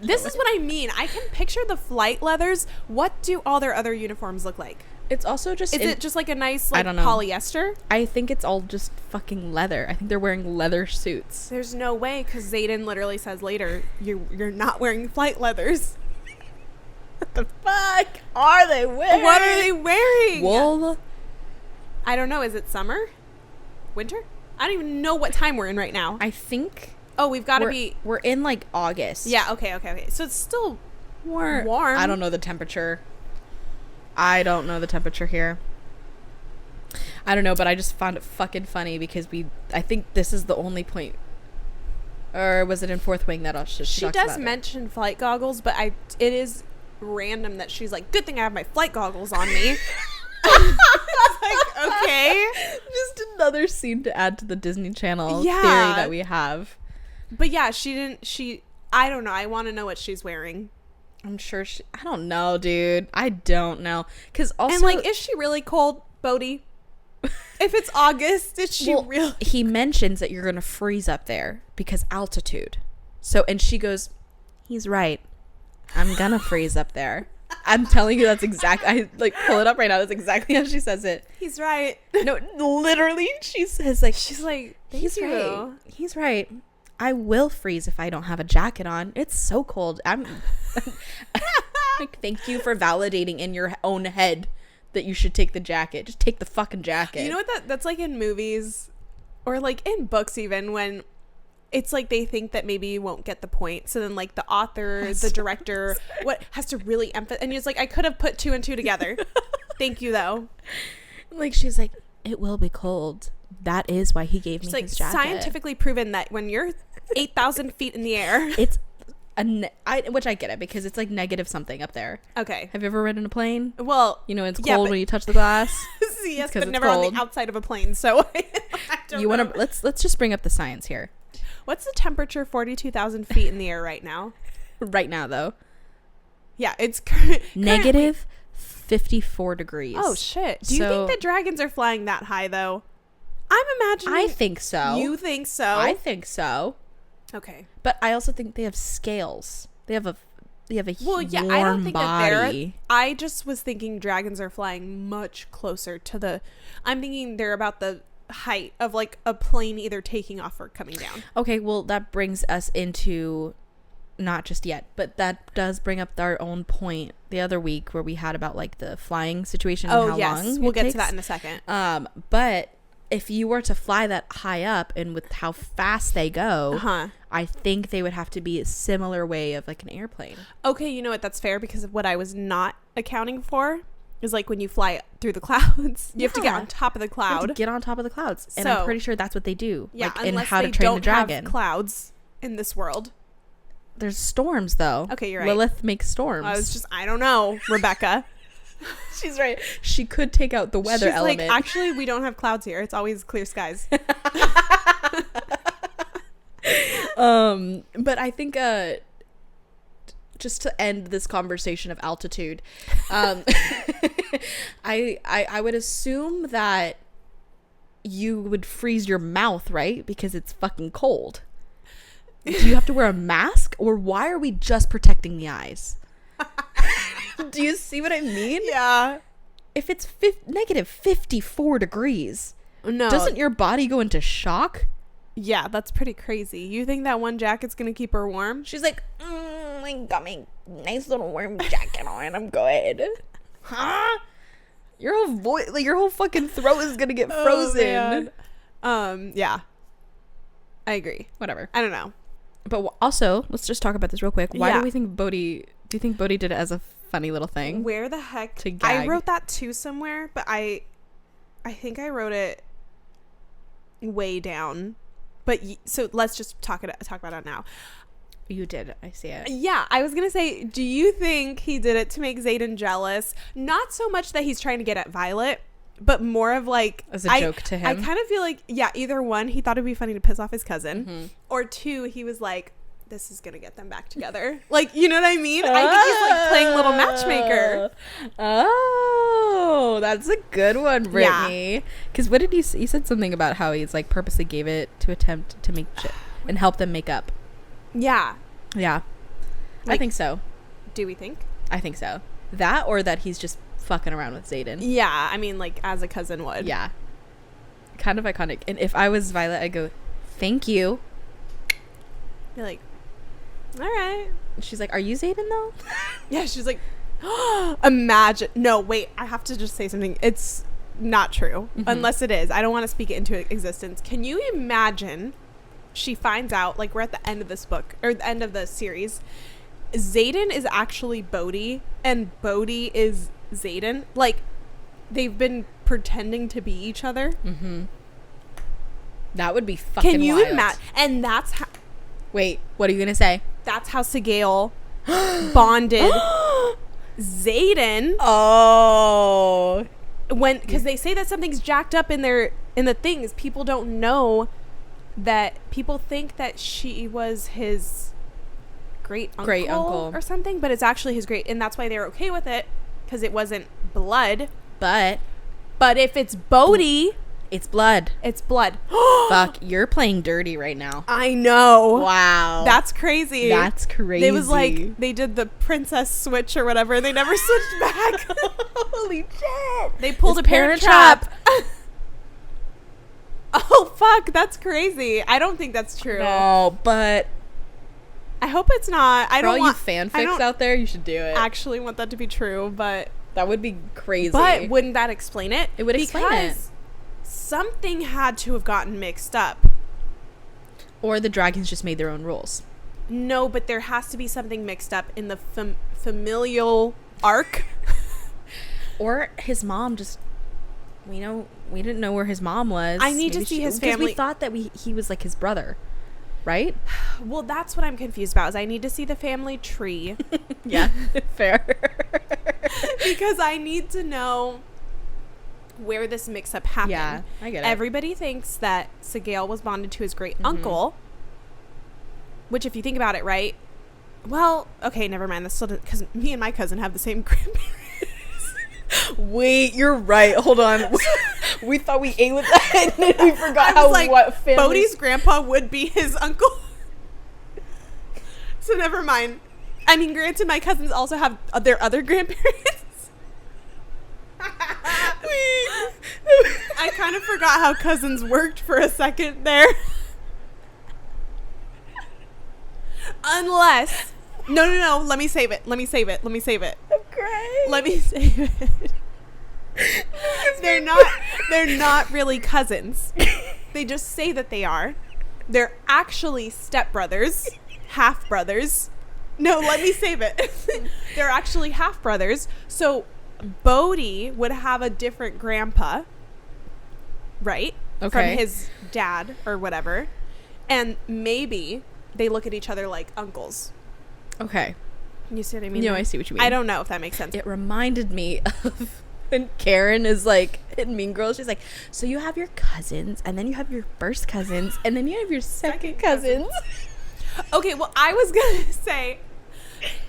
This is what I mean. I can picture the flight leathers. What do all their other uniforms look like? It's also just... Is it just like a nice like polyester? I think it's all just fucking leather. I think they're wearing leather suits. There's no way, because Xaden literally says later, you're not wearing flight leathers. the fuck are they wearing? What are they wearing? Wool? I don't know. Is it summer? Winter? I don't even know what time we're in right now. I think... Oh, we've got to be... We're in, like, August. Yeah, okay. So it's still warm. I don't know the temperature. I don't know the temperature here. I don't know, but I just found it fucking funny because I think this is the only point... Or was it in Fourth Wing that she does mention flight goggles, but it is random that she's like, good thing I have my flight goggles on me. Like, okay. Just another scene to add to the Disney Channel theory that we have. But yeah, I don't know. I want to know what she's wearing. I'm sure I don't know, dude. I don't know. Cause also, and like, is she really cold, Bodhi? If it's August, is she really? He mentions that you're going to freeze up there because altitude. So, and she goes, he's right. I'm going to freeze up there. I'm telling you, that's exact. I like pull it up right now. That's exactly how she says it. He's right. No, literally, she says like, she's like, he's right. He's right. I will freeze if I don't have a jacket on. It's so cold. I'm like, thank you for validating in your own head that you should take the jacket. Just take the fucking jacket. You know what that's like in movies or like in books even, when it's like they think that maybe you won't get the point, so then like the author, the director, what has to really emphasize, and it's like, I could have put 2 and 2 together. Thank you though. Like, she's like, it will be cold. That is why he gave me his jacket. Scientifically proven that when you're 8,000 feet in the air, it's which I get it, because it's like negative something up there. Okay. Have you ever ridden a plane? Well, you know it's cold when you touch the glass. Yes, but never cold. On the outside of a plane. So I don't know. Want to let's just bring up the science here. What's the temperature 42,000 feet in the air right now? Right now, though. Yeah, it's negative 54 degrees. Oh shit! Do you think the dragons are flying that high though? I'm imagining. I think so. You think so? I think so. Okay. But I also think they have scales. They have a well, yeah, warm I don't think body. that I just was thinking dragons are flying much closer to I'm thinking they're about the height of like a plane either taking off or coming down. Okay, well that brings us into, not just yet, but that does bring up our own point the other week where we had about like the flying situation and how long we'll get to that in a second. But if you were to fly that high up and with how fast they go, I think they would have to be a similar way of like an airplane. Okay, you know what? That's fair, because of what I was not accounting for is like when you fly through the clouds, you have to get on top of the cloud. You have to get on top of the clouds. And I'm pretty sure that's what they do. Yeah, like in How to Train the Dragon. Have clouds in this world. There's storms though. Okay, you're right. Lilith makes storms. I don't know, Rebecca. She's right. She could take out the weather element. Like, actually, we don't have clouds here. It's always clear skies. But I think just to end this conversation of altitude, I would assume that you would freeze your mouth, right? Because it's fucking cold. Do you have to wear a mask, or why are we just protecting the eyes? Do you see what I mean? Yeah. If it's negative 54 degrees, no, doesn't your body go into shock? Yeah, that's pretty crazy. You think that one jacket's gonna keep her warm? She's like, I got my nice little warm jacket on. I'm good. Huh? Your whole voice, like your whole fucking throat is gonna get frozen. Yeah. I agree. Whatever. I don't know. But also, let's just talk about this real quick. Why do we think Bodhi? Do you think Bodhi did it as a funny little thing? Where the heck? To gag? I wrote that too somewhere, but I think I wrote it way down. But so let's just talk about it now. You did. I see it. Yeah, I was gonna say, do you think he did it to make Xaden jealous? Not so much that he's trying to get at Violet, but more of like as a joke to him. I kind of feel like, yeah, either one, he thought it'd be funny to piss off his cousin, or two, he was like, this is gonna get them back together. Like, you know what I mean? I think he's like playing little matchmaker. Oh, that's a good one, Brittany. Because what did you said something about how he's like purposely gave it to attempt to make shit and help them make up. Yeah. Like, I think so. Do we think? I think so. That, or that he's just fucking around with Xaden. Yeah, I mean, like, as a cousin would. Yeah. Kind of iconic. And if I was Violet, I'd go, thank you. You're like, all right. She's like, are you Xaden though? Yeah, she's like, Imagine. No, wait. I have to just say something. It's not true. Unless it is. I don't want to speak it into existence. Can you imagine she finds out, like, we're at the end of this book, or the end of the series, Xaden is actually Bodhi, and Bodhi is Xaden. Like, they've been pretending to be each other. That would be fucking Can you wild. imagine? And that's how... Wait, what are you going to say? That's how Sigale bonded Xaden. Oh. Because they say that something's jacked up in the things. People don't know that. People think that she was his great uncle or something, but it's actually his great, and that's why they're okay with it, because it wasn't blood. But if it's Bodhi, it's blood. It's blood. Fuck, you're playing dirty right now. I know. Wow. That's crazy. That's crazy. It was like they did the princess switch or whatever, and they never switched back. Holy shit. They pulled a parent trap. Oh, fuck. That's crazy. I don't think that's true. No, but I hope it's not. I don't want you fanfics out there, you should do it. Actually want that to be true, but that would be crazy. But wouldn't that explain it? It would explain it. Because something had to have gotten mixed up. Or the dragons just made their own rules. No, but there has to be something mixed up in the familial arc. Or his mom just, we didn't know where his mom was. I need to see his family. Because we thought that he was like his brother, right? Well, that's what I'm confused about, is I need to see the family tree. Yeah, fair. Because I need to know where this mix-up happened. Yeah, I get it. Everybody thinks that Sigale was bonded to his great uncle, which, if you think about it, right? Well, okay, never mind. This still, because me and my cousin have the same grandparents. Wait, you're right. Hold on. We thought we ate with that, and then we forgot what family. Bodhi's grandpa would be his uncle. So never mind. I mean, granted, my cousins also have their other grandparents. I kind of forgot how cousins worked for a second there. Unless... No. Let me save it. I'm crying. Let me save it. They're not really cousins. They just say that they are. They're actually stepbrothers, half brothers. No, let me save it. They're actually half brothers. So Bodhi would have a different grandpa, right? Okay. From his dad or whatever. And maybe they look at each other like uncles. Okay. You see what I mean? No, I see what you mean. I don't know if that makes sense. It reminded me of when Karen is like in Mean Girls. She's like, so you have your cousins, and then you have your first cousins, and then you have your second cousins. Okay, well, I was going to say,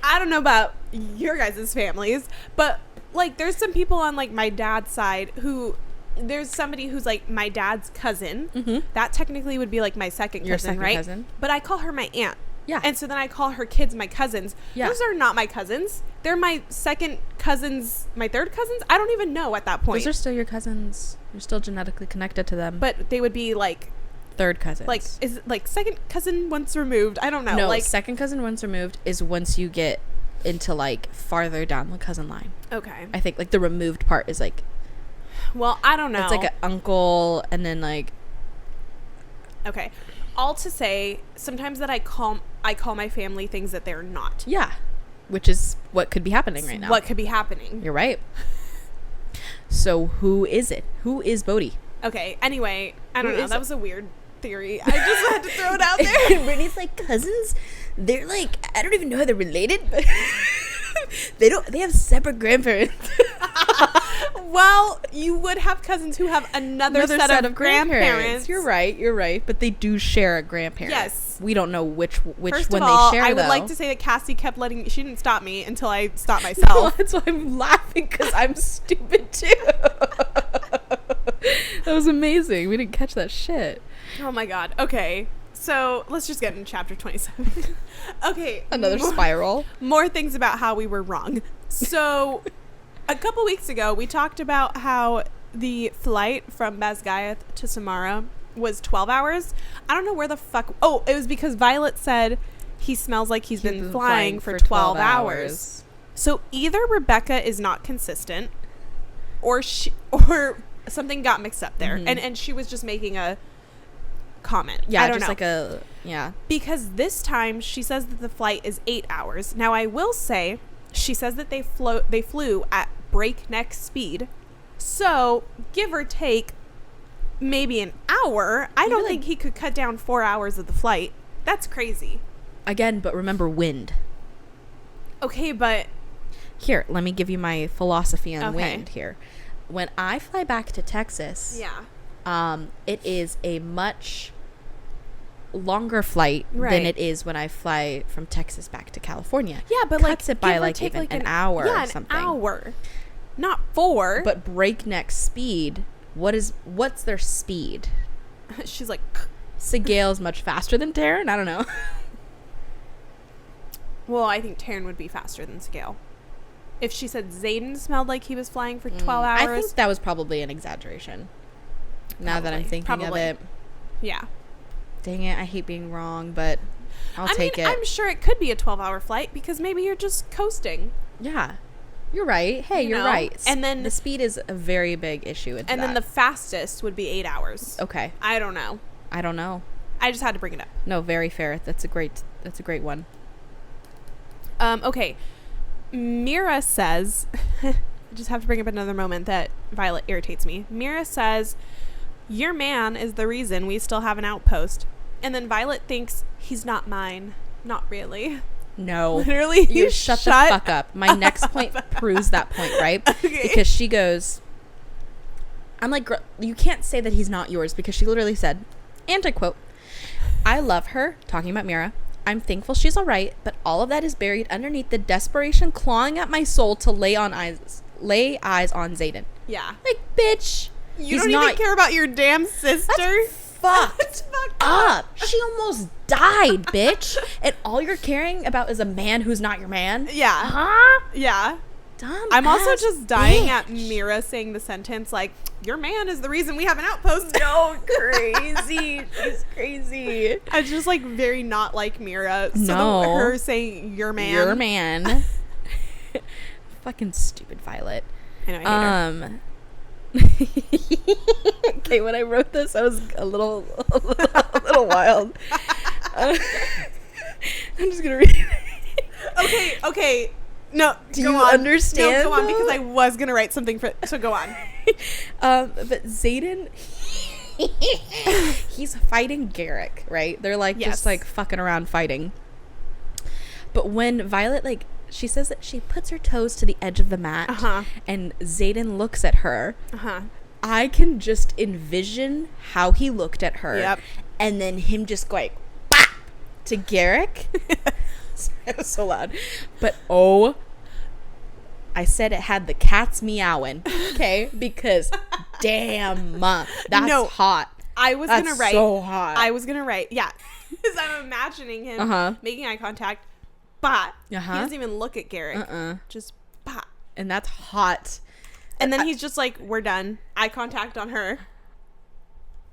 I don't know about your guys' families, but like there's some people on like my dad's side who... There's somebody who's like my dad's cousin. That technically would be like my second cousin, your second right? Cousin. But I call her my aunt. Yeah. And so then I call her kids my cousins. Yeah. Those are not my cousins. They're my second cousins, my third cousins. I don't even know at that point. Those are still your cousins. You're still genetically connected to them. But they would be like... Third cousins. Like, is it like second cousin once removed? I don't know. No, like second cousin once removed is once you get into like farther down the cousin line. Okay. I think like the removed part is like... Well, I don't know. It's like an uncle and then like... Okay. All to say, sometimes that I call my family things that they're not. Yeah. Which is what could be happening right now. What could be happening. You're right. So who is it? Who is Bodhi? Okay. Anyway, I don't know. That was a weird theory. I just had to throw it out there. Brittany's like, cousins? They're like, I don't even know how they're related. They have separate grandparents. Well, you would have cousins who have another set of grandparents. You're right. But they do share a grandparent. Yes. We don't know which First one of all, they share, I would though. like to say that Cassie kept she didn't stop me until I stopped myself. That's why I'm laughing, because I'm stupid too. That was amazing. We didn't catch that shit. Oh my god. Okay. So let's just get into chapter 27. Okay. Another spiral. More things about how we were wrong. So a couple weeks ago, we talked about how the flight from Basgiath to Samara was 12 hours. I don't know where the fuck... Oh, it was because Violet said he smells like he's been flying for 12 hours. So either Rebecca is not consistent, or something got mixed up there, and she was just making a comment. Yeah, I don't know. Because this time she says that the flight is 8 hours. Now I will say, she says that they flew at breakneck speed, so give or take maybe an hour. I don't think he could cut down 4 hours of the flight. That's crazy. Again, but remember wind. Okay, but here, let me give you my philosophy on wind here. When I fly back to Texas, it is a much longer flight than it is when I fly from Texas back to California. Yeah, but cuts it by like even an hour or something. An hour. Not 4. But breakneck speed, what's their speed? She's like, Sigale's much faster than Taryn? I don't know. Well, I think Taryn would be faster than Sigale. If she said Xaden smelled like he was flying for 12 hours. I think that was probably an exaggeration. Now that I'm thinking of it. Yeah. Dang it, I hate being wrong, but I'll take it. I'm sure it could be a 12-hour flight because maybe you're just coasting. Yeah. You're right. Hey, you're right. And then the speed is a very big issue into then the fastest would be 8 hours. Okay. I don't know. I just had to bring it up. No, very fair. That's a great one. Okay. Mira says, I just have to bring up another moment that Violet irritates me. Mira says, your man is the reason we still have an outpost. And then Violet thinks, he's not mine. Not really. No. Literally. You shut the fuck up. My next point proves that point, right? Okay. Because she goes, I'm like, you can't say that he's not yours, because she literally said, and I quote, I love her, talking about Mira. I'm thankful she's all right, but all of that is buried underneath the desperation clawing at my soul to lay eyes on Xaden. Yeah. Like, bitch. You don't even care about your damn sister? That's fucked up. She almost died, bitch. And all you're caring about is a man who's not your man? Yeah. Huh? Yeah. Dumb. I'm also just dying at Mira saying the sentence like, your man is the reason we have an outpost. No, crazy. She's crazy. I just like very not like Mira. So no. Her saying your man. Your man. Fucking stupid Violet. I know, I hate her. Okay, when I wrote this, I was a little wild. I'm just gonna read it. Okay. No, do you understand? No, go on, because I was gonna write something so go on. But Xaden, he's fighting Garrick, right? They're like just like fucking around fighting. But when Violet, like, she says that she puts her toes to the edge of the mat, and Xaden looks at her. I can just envision how he looked at her, and then him just going bop to Garrick. It was so loud, but I said it had the cats meowing, okay? Because damn, that's hot. I was gonna write so hot. Yeah, because I'm imagining him making eye contact. But he doesn't even look at Garrick. Just bah. And that's hot. And then he's just like, we're done. Eye contact on her.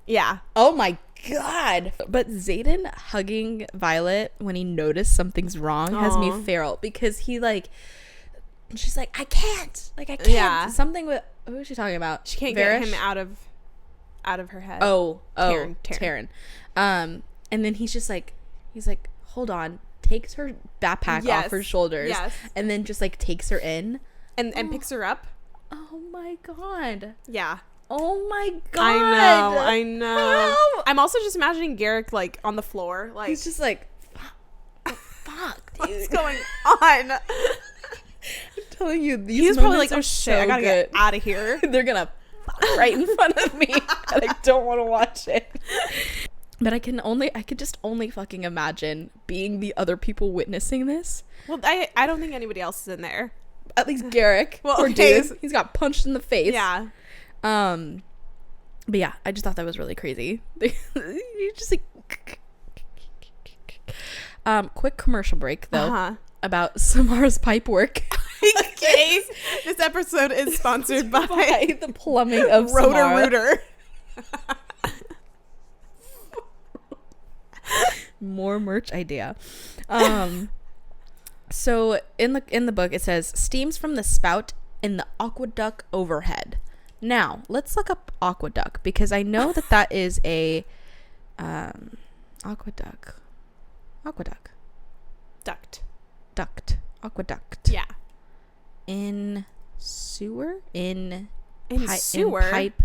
Yeah. Oh my God. But Xaden hugging Violet when he noticed something's wrong has me feral, because he like, she's like, I can't. Yeah. Something with, who is she talking about? She can't get him out of her head. Taryn. And then he's like, hold on. Takes her backpack off her shoulders, and then just like takes her in and picks her up. Oh my God. Yeah. Oh my God. I know. Help. I'm also just imagining Garrick like on the floor, like he's just like, fuck, dude. What's going on? I'm telling you, he's probably like, oh shit, I gotta get out of here. They're gonna fuck right in front of me, and I don't want to watch it. But I could just only fucking imagine being the other people witnessing this. Well, I don't think anybody else is in there. At least Garrick. Well, or dude, he's got punched in the face. Yeah. But yeah, I just thought that was really crazy. You just like, quick commercial break though about Samara's pipe work. Okay. This episode is sponsored by the plumbing of Roto-Rooter. More merch idea. So in the book it says steams from the spout in the aqueduct overhead. Now let's look up aqueduct because I know that is a aqueduct aqueduct. Yeah. In sewer in sewer. in pipe.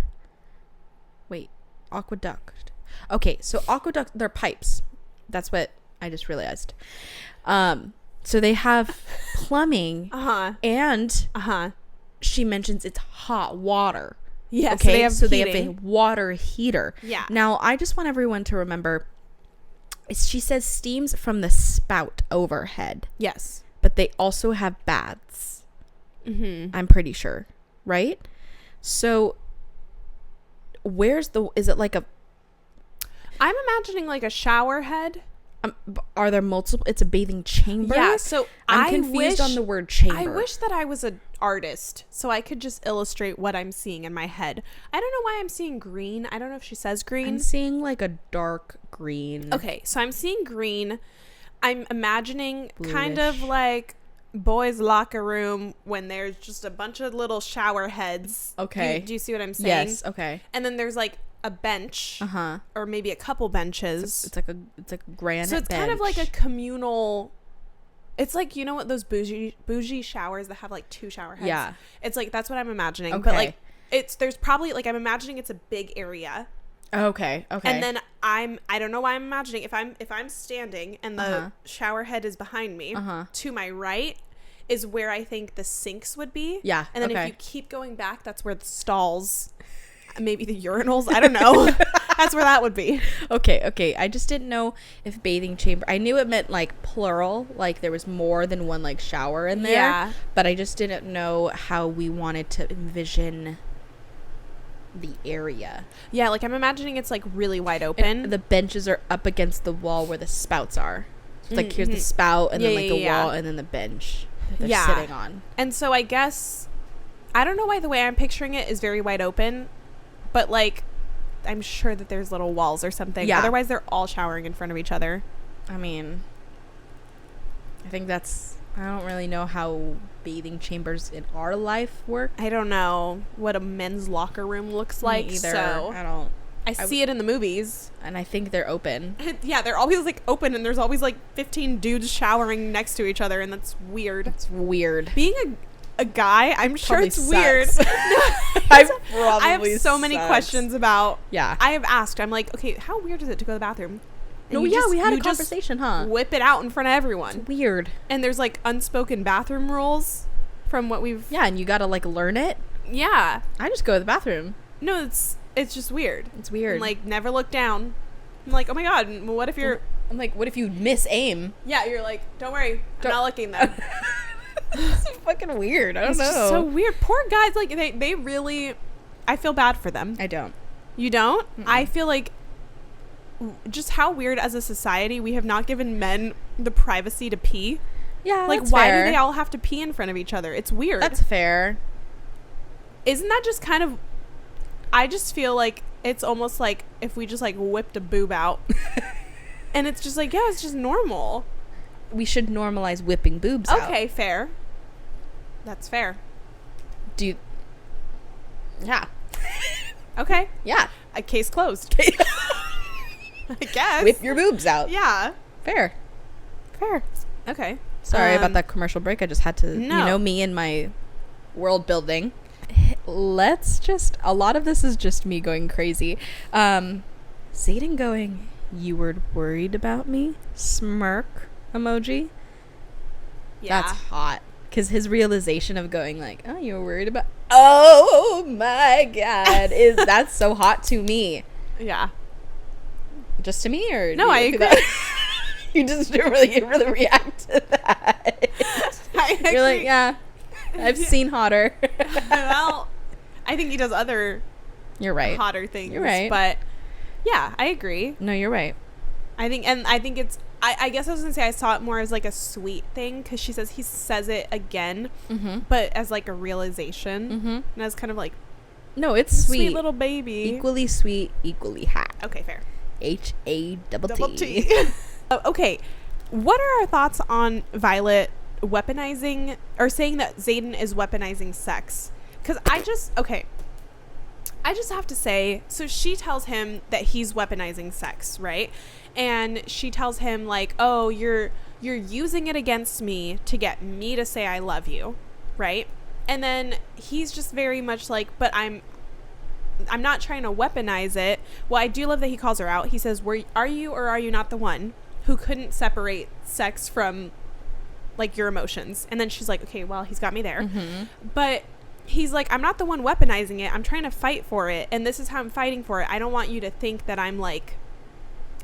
Wait, aqueduct. Okay, so aqueduct, they're pipes. That's what I just realized. So they have plumbing. And she mentions it's hot water. Yes. Okay, so they have a water heater. Yeah. Now I just want everyone to remember. She says steams from the spout overhead. Yes. But they also have baths. Mm-hmm. I'm pretty sure, right? So is it like a... I'm imagining like a shower head. Are there multiple? It's a bathing chamber? Yeah, so I'm confused on the word chamber. I wish that I was an artist so I could just illustrate what I'm seeing in my head. I don't know why I'm seeing green. I don't know if she says green. I'm seeing like a dark green. Okay, so I'm seeing green. I'm imagining Bluish. kind of like boys' locker room when there's just a bunch of little shower heads. Okay. Do you see what I'm saying? Yes, okay. And then there's like a bench, or maybe a couple benches. It's like a granite. So it's bench. kind of like a communal. It's like, you know what, those bougie showers that have like 2 shower heads. Yeah, it's like that's what I'm imagining. Okay. But like there's probably like I'm imagining it's a big area. Okay. And then I don't know why I'm imagining if I'm standing and the shower head is behind me, to my right is where I think the sinks would be. Yeah. And then if you keep going back, that's where the stalls, maybe the urinals, I don't know. That's where that would be. Okay. I just didn't know if bathing chamber, I knew it meant like plural, like there was more than one like shower in there. Yeah. But I just didn't know how we wanted to envision the area. Yeah, like I'm imagining it's like really wide open. And the benches are up against the wall where the spouts are. So like here's the spout and then like the wall and then the bench that they're sitting on. And so I guess I don't know why the way I'm picturing it is very wide open, but like I'm sure that there's little walls or something. Yeah. Otherwise they're all showering in front of each other. I mean, I don't really know how bathing chambers in our life work. I don't know what a men's locker room looks like. Me either. So I see it in the movies. And I think they're open. Yeah, they're always like open and there's always like 15 dudes showering next to each other and that's weird. It's weird. Being a guy, I'm sure probably it's sucks. weird. I have so many questions about. Yeah. I have asked. I'm like, okay, how weird is it to go to the bathroom? And we had a conversation, huh? Whip it out in front of everyone. It's weird. And there's like unspoken bathroom rules from what we've. Yeah, and you gotta like learn it. Yeah. I just go to the bathroom. No, it's just weird. It's weird. And, like, never look down. I'm like, oh my god, what if you're... I'm like, what if you miss aim? Yeah, you're like, don't worry, I'm not looking then. It's fucking weird. I don't know. It's so weird. Poor guys, like, they really... I feel bad for them. I don't. You don't? Mm-mm. I feel like just how weird as a society we have not given men the privacy to pee. Yeah, like, that's why fair. do they all have to pee in front of each other? It's weird. That's fair. Isn't that just kind of... I just feel like it's almost like if we just like whipped a boob out and it's just like, yeah, it's just normal. We should normalize whipping boobs out. Okay, fair. That's fair. Yeah. Okay. Yeah. A case closed. I guess. Whip your boobs out. Yeah. Fair. Okay. Sorry about that commercial break. I just had to, me and my world building. A lot of this is just me going crazy. Xaden going, you were worried about me? Smirk emoji. Yeah. That's hot. Because his realization of going like, oh, you were worried about, oh my god, that's so hot to me. Yeah. Just to me, or no? I agree. You just didn't really react to that. You're like, yeah, I've seen hotter. Well, I think he does other. You're right. Hotter things. You're right. But yeah, I agree. No, you're right. I think it's. I guess I was gonna say I saw it more as like a sweet thing because he says it again, but as like a realization, and as kind of like, no, it's sweet little baby, equally sweet, equally hot. Okay, fair. HATT. Okay, what are our thoughts on Violet weaponizing or saying that Xaden is weaponizing sex. Because I just have to say, so she tells him that he's weaponizing sex, right? And she tells him like, oh, you're using it against me to get me to say I love you, right? And then he's just very much like, but I'm not trying to weaponize it. Well, I do love that he calls her out. He says, are you or are you not the one who couldn't separate sex from like your emotions? And then she's like, okay, well, he's got me there. Mm-hmm. But he's like, I'm not the one weaponizing it. I'm trying to fight for it. And this is how I'm fighting for it. I don't want you to think that I'm like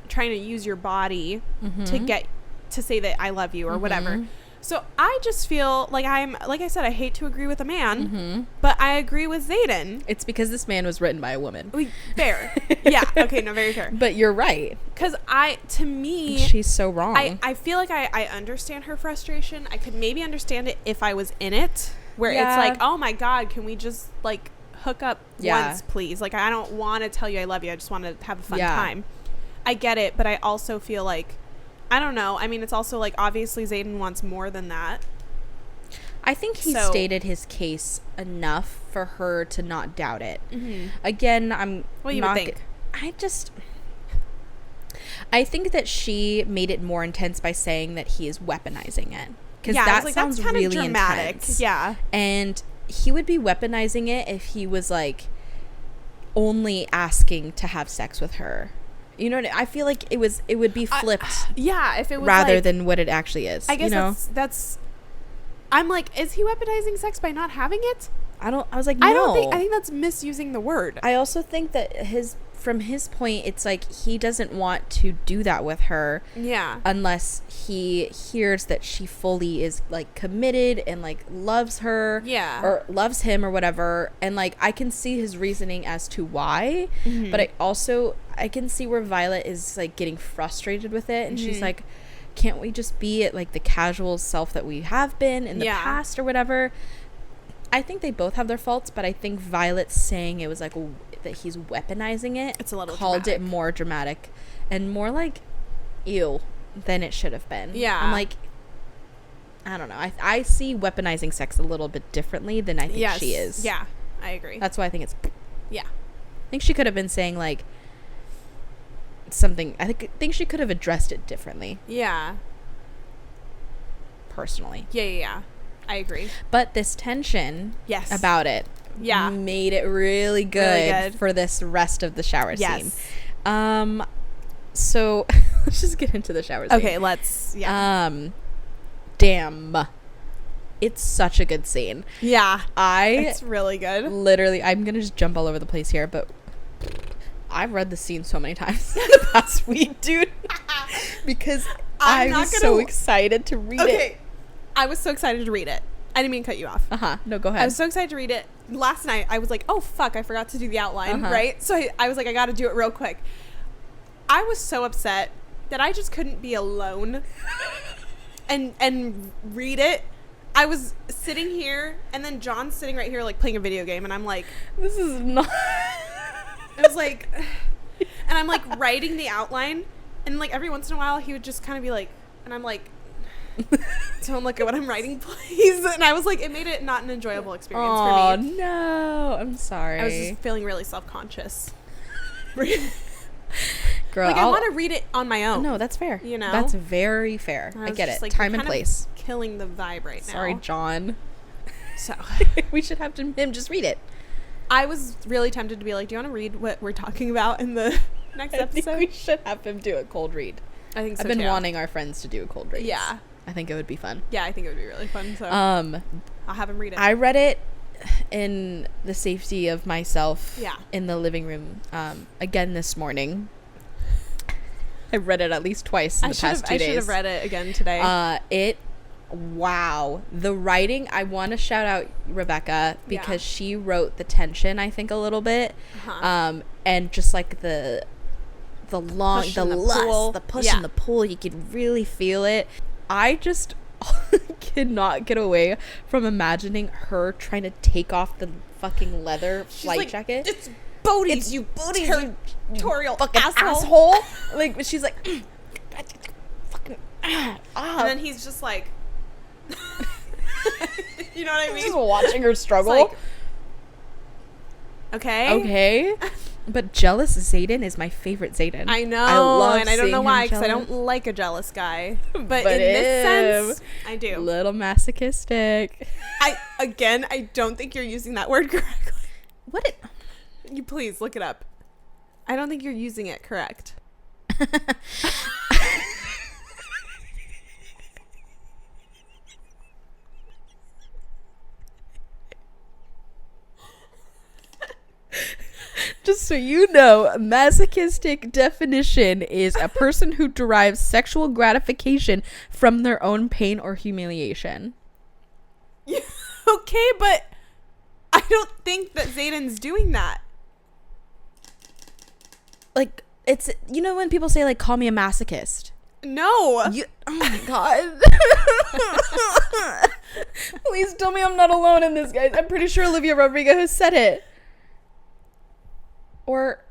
trying to use your body to say that I love you or whatever. So I just feel like like I said, I hate to agree with a man, but I agree with Xaden. It's because this man was written by a woman. Fair. Yeah. Okay. No, very fair. But you're right. Because to me, she's so wrong. I feel like I understand her frustration. I could maybe understand it if I was in it, where it's like, oh my God, can we just like hook up once, please? Like, I don't want to tell you I love you. I just want to have a fun time. I get it. But I also feel like, I don't know. I mean, it's also like, obviously Xaden wants more than that. I think he stated his case enough for her to not doubt it. Again, what do you think? I think that she made it more intense by saying that he is weaponizing it. Because that sounds really dramatic. Intense. Yeah. And he would be weaponizing it if he was like only asking to have sex with her. You know what I feel like it would be flipped. If it was rather like, than what it actually is. I guess that's I'm like, is he weaponizing sex by not having it? I was like, no. I think that's misusing the word. I also think that from his point, it's like he doesn't want to do that with her. Yeah. Unless he hears that she fully is like committed and like loves her. Yeah. Or loves him or whatever. And like I can see his reasoning as to why. But I can see where Violet is like getting frustrated with it. And she's like, can't we just be at like the casual self that we have been in the past or whatever? I think they both have their faults, but I think Violet saying it was like that he's weaponizing it. It's a little called dramatic. It more dramatic and more like ew than it should have been. Yeah. I'm like, I don't know. I see weaponizing sex a little bit differently than I think she is. Yeah, I agree. That's why I think it's. Yeah. I think she could have been saying like something. I think she could have addressed it differently. Yeah. Personally. Yeah. I agree. But this tension about it made it really good for this rest of the shower scene. So let's just get into the shower scene. Okay, let's damn. It's such a good scene. Yeah. It's really good. Literally, I'm going to just jump all over the place here, but I've read the scene so many times in the past week, dude. Because I was so excited to read it. Okay. I was so excited to read it. I didn't mean to cut you off. No, go ahead. I was so excited to read it. Last night, I was like, oh, fuck, I forgot to do the outline, right? So I was like, I got to do it real quick. I was so upset that I just couldn't be alone and read it. I was sitting here, and then John's sitting right here, like, playing a video game, and I'm like... This is not... I was like... And I'm, like, writing the outline, and, like, every once in a while, he would just kind of be like... And I'm like... Don't look at what I'm writing, please. And I was like, it made it not an enjoyable experience for me. Oh, no. I'm sorry. I was just feeling really self-conscious. Girl, like, I want to read it on my own. No, that's fair. You know? That's very fair. I get it. Like, time and place. Killing the vibe right now. Sorry, John. So we should have him just read it. I was really tempted to be like, do you want to read what we're talking about in the next episode? I think we should have him do a cold read. I think so. I've been wanting our friends to do a cold read. Yeah. I think it would be fun. Yeah, I think it would be really fun. So I'll have him read it. I read it in the safety of myself in the living room again this morning. I read it at least twice in the past 2 days. I should have read it again today. Wow. The writing, I want to shout out Rebecca because she wrote the tension, I think, a little bit. And just like the lust, the push and the pull, you could really feel it. I just cannot get away from imagining her trying to take off the fucking leather flight jacket. It's booties, you territorial fucking asshole. Like, she's like, fucking, and then he's just like, You know what I mean? Just watching her struggle. Like, okay. But jealous Xaden is my favorite Xaden. I know, I don't know why, because I don't like a jealous guy. But in this sense, I do. Little masochistic. I don't think you're using that word correctly. What? You please look it up. I don't think you're using it correct. Just so you know, masochistic definition is a person who derives sexual gratification from their own pain or humiliation. Okay, but I don't think that Xaden's doing that. Like, it's, you know when people say, like, call me a masochist? No. Oh my god. Please tell me I'm not alone in this, guys. I'm pretty sure Olivia Rodrigo has said it. Or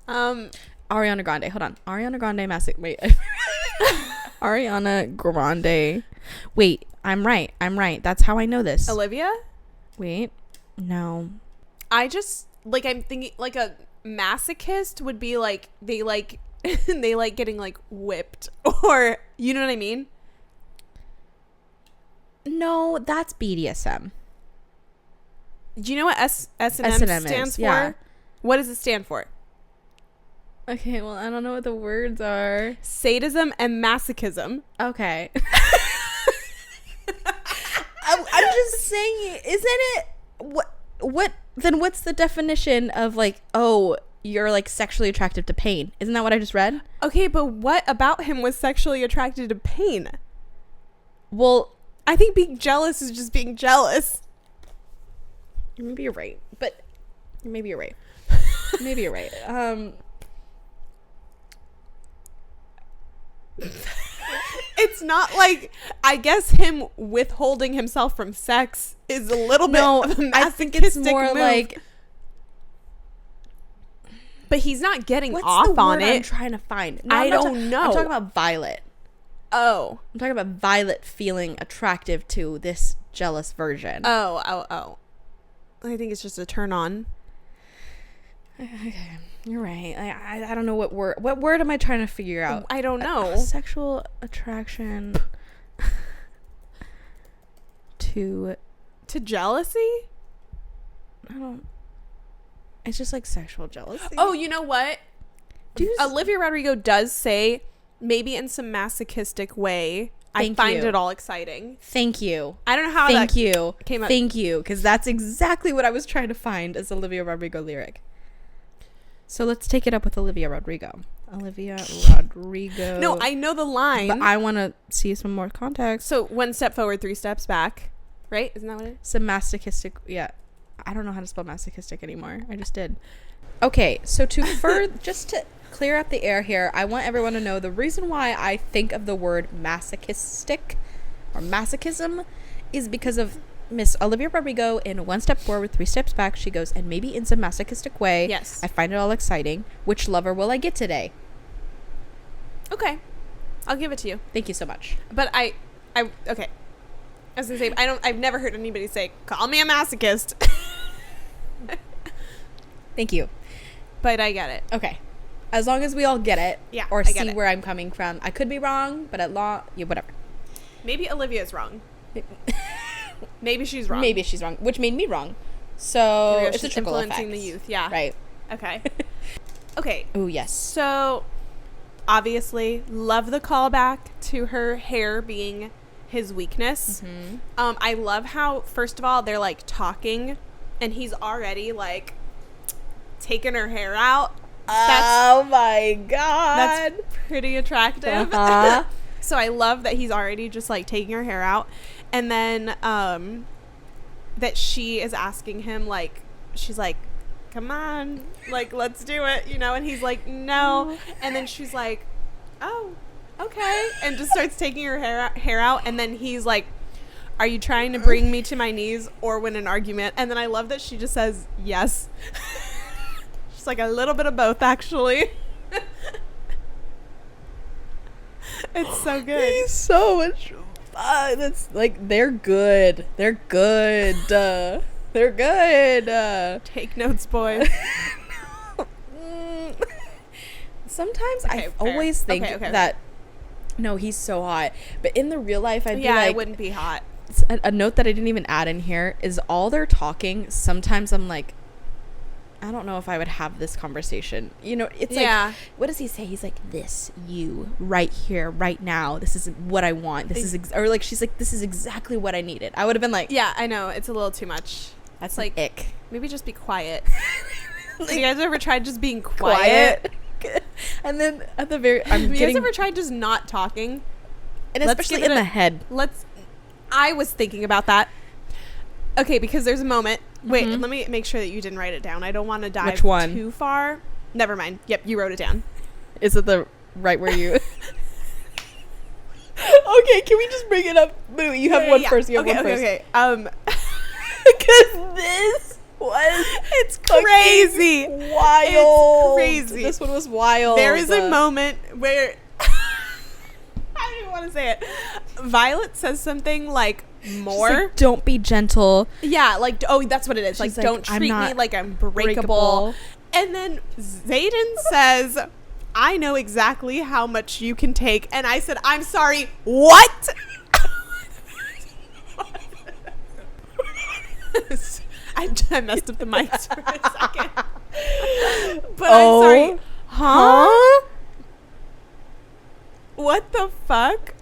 Ariana Grande. Hold on. Ariana Grande wait. Ariana Grande. Wait, I'm right. That's how I know this. Olivia? Wait. No. I just, like, I'm thinking, like, a masochist would be, like, they like getting, like, whipped. Or, you know what I mean? No, that's BDSM. Do you know what S&M stands for? Yeah. What does it stand for? Okay, well, I don't know what the words are. Sadism and masochism. Okay. I'm just saying, isn't it? What? Then what's the definition of, like, oh, you're, like, sexually attracted to pain? Isn't that what I just read? Okay, but what about him was sexually attracted to pain? Well, I think being jealous is just being jealous. Maybe you're right, but maybe you're right. Maybe you're right. It's not like, I guess him withholding himself from sex is a little bit of a masochistic I think it's more move. like, but he's not getting what's off the on word it. I'm trying to find. No, I I'm not don't know. I'm talking about Violet. Oh. I'm talking about Violet feeling attractive to this jealous version. Oh. I think it's just a turn on. Okay, you're right. I don't know what word am I trying to figure out? I don't know. Sexual attraction to jealousy? I don't. It's just like sexual jealousy. Oh, you know what? Olivia Rodrigo does say, maybe in some masochistic way, I find it all exciting. Thank you. I don't know how Thank that you. came up. Thank you, because that's exactly what I was trying to find as Olivia Rodrigo lyric. So let's take it up with Olivia Rodrigo. Olivia Rodrigo. No, I know the line. But I want to see some more context. So 1 step forward, 3 steps back. Right? Isn't that what it is? Some masochistic. Yeah. I don't know how to spell masochistic anymore. I just did. Okay. So just to clear up the air here, I want everyone to know the reason why I think of the word masochistic or masochism is because of Miss Olivia Rodrigo in 1 step forward, 3 steps back. She goes, and maybe in some masochistic way. Yes. I find it all exciting. Which lover will I get today? Okay. I'll give it to you. Thank you so much. But okay. I was gonna say, I've never heard anybody say, call me a masochist. Thank you. But I get it. Okay. As long as we all get it. Yeah. Or I get see it. where I'm coming from. I could be wrong, but whatever. Maybe Olivia's wrong. Maybe she's wrong. Maybe she's wrong, which made me wrong. So it's a trickle effect. Influencing the youth, yeah. Right. Okay. Okay. Oh, yes. So, obviously, love the callback to her hair being his weakness. Mm-hmm. I love how, first of all, they're, like, talking, and he's already, like, taking her hair out. Oh, my God. That's pretty attractive. Uh-huh. So I love that he's already just, like, taking her hair out. And then that she is asking him, like, she's like, come on, like, let's do it, you know? And he's like, no. And then she's like, oh, okay. And just starts taking her hair out. And then he's like, are you trying to bring me to my knees or win an argument? And then I love that she just says, yes. She's like, a little bit of both, actually. It's so good. He's so much. That's like, they're good. They're good. They're good. Take notes, boys. Sometimes Okay, I fair. always think Okay. that, no, he's so hot. But in the real life, I'd be Yeah, like, it wouldn't be hot. a note that I didn't even add in here is all they're talking. Sometimes I'm like, I don't know if I would have this conversation. You know, it's like, what does he say? He's like, this, you, right here, right now. This is what I want. This is, or like, she's like, this is exactly what I needed. I would have been like, Yeah, I know. It's a little too much. that's like, ick. Maybe just be quiet. Have you guys ever tried just being quiet? And then at the very, Have you guys ever tried just not talking? and especially in the head. I was thinking about that. Okay, because there's a moment. Wait, let me make sure that you didn't write it down. I don't want to dive too far. Never mind. Yep, you wrote it down. Is it the right where you? Okay, can we just bring it up? You have one first. You have one first. Okay. Because this was it's crazy. Wild. It's crazy. This one was wild. There is a moment where I don't even want to say it. Violet says something like more. Like, don't be gentle. Yeah, like, oh, that's what it is. Like, don't treat me like I'm breakable. And then Xaden says, I know exactly how much you can take. And I said, I'm sorry, what? I messed up the mics for a second. But I'm sorry. Huh? What the fuck?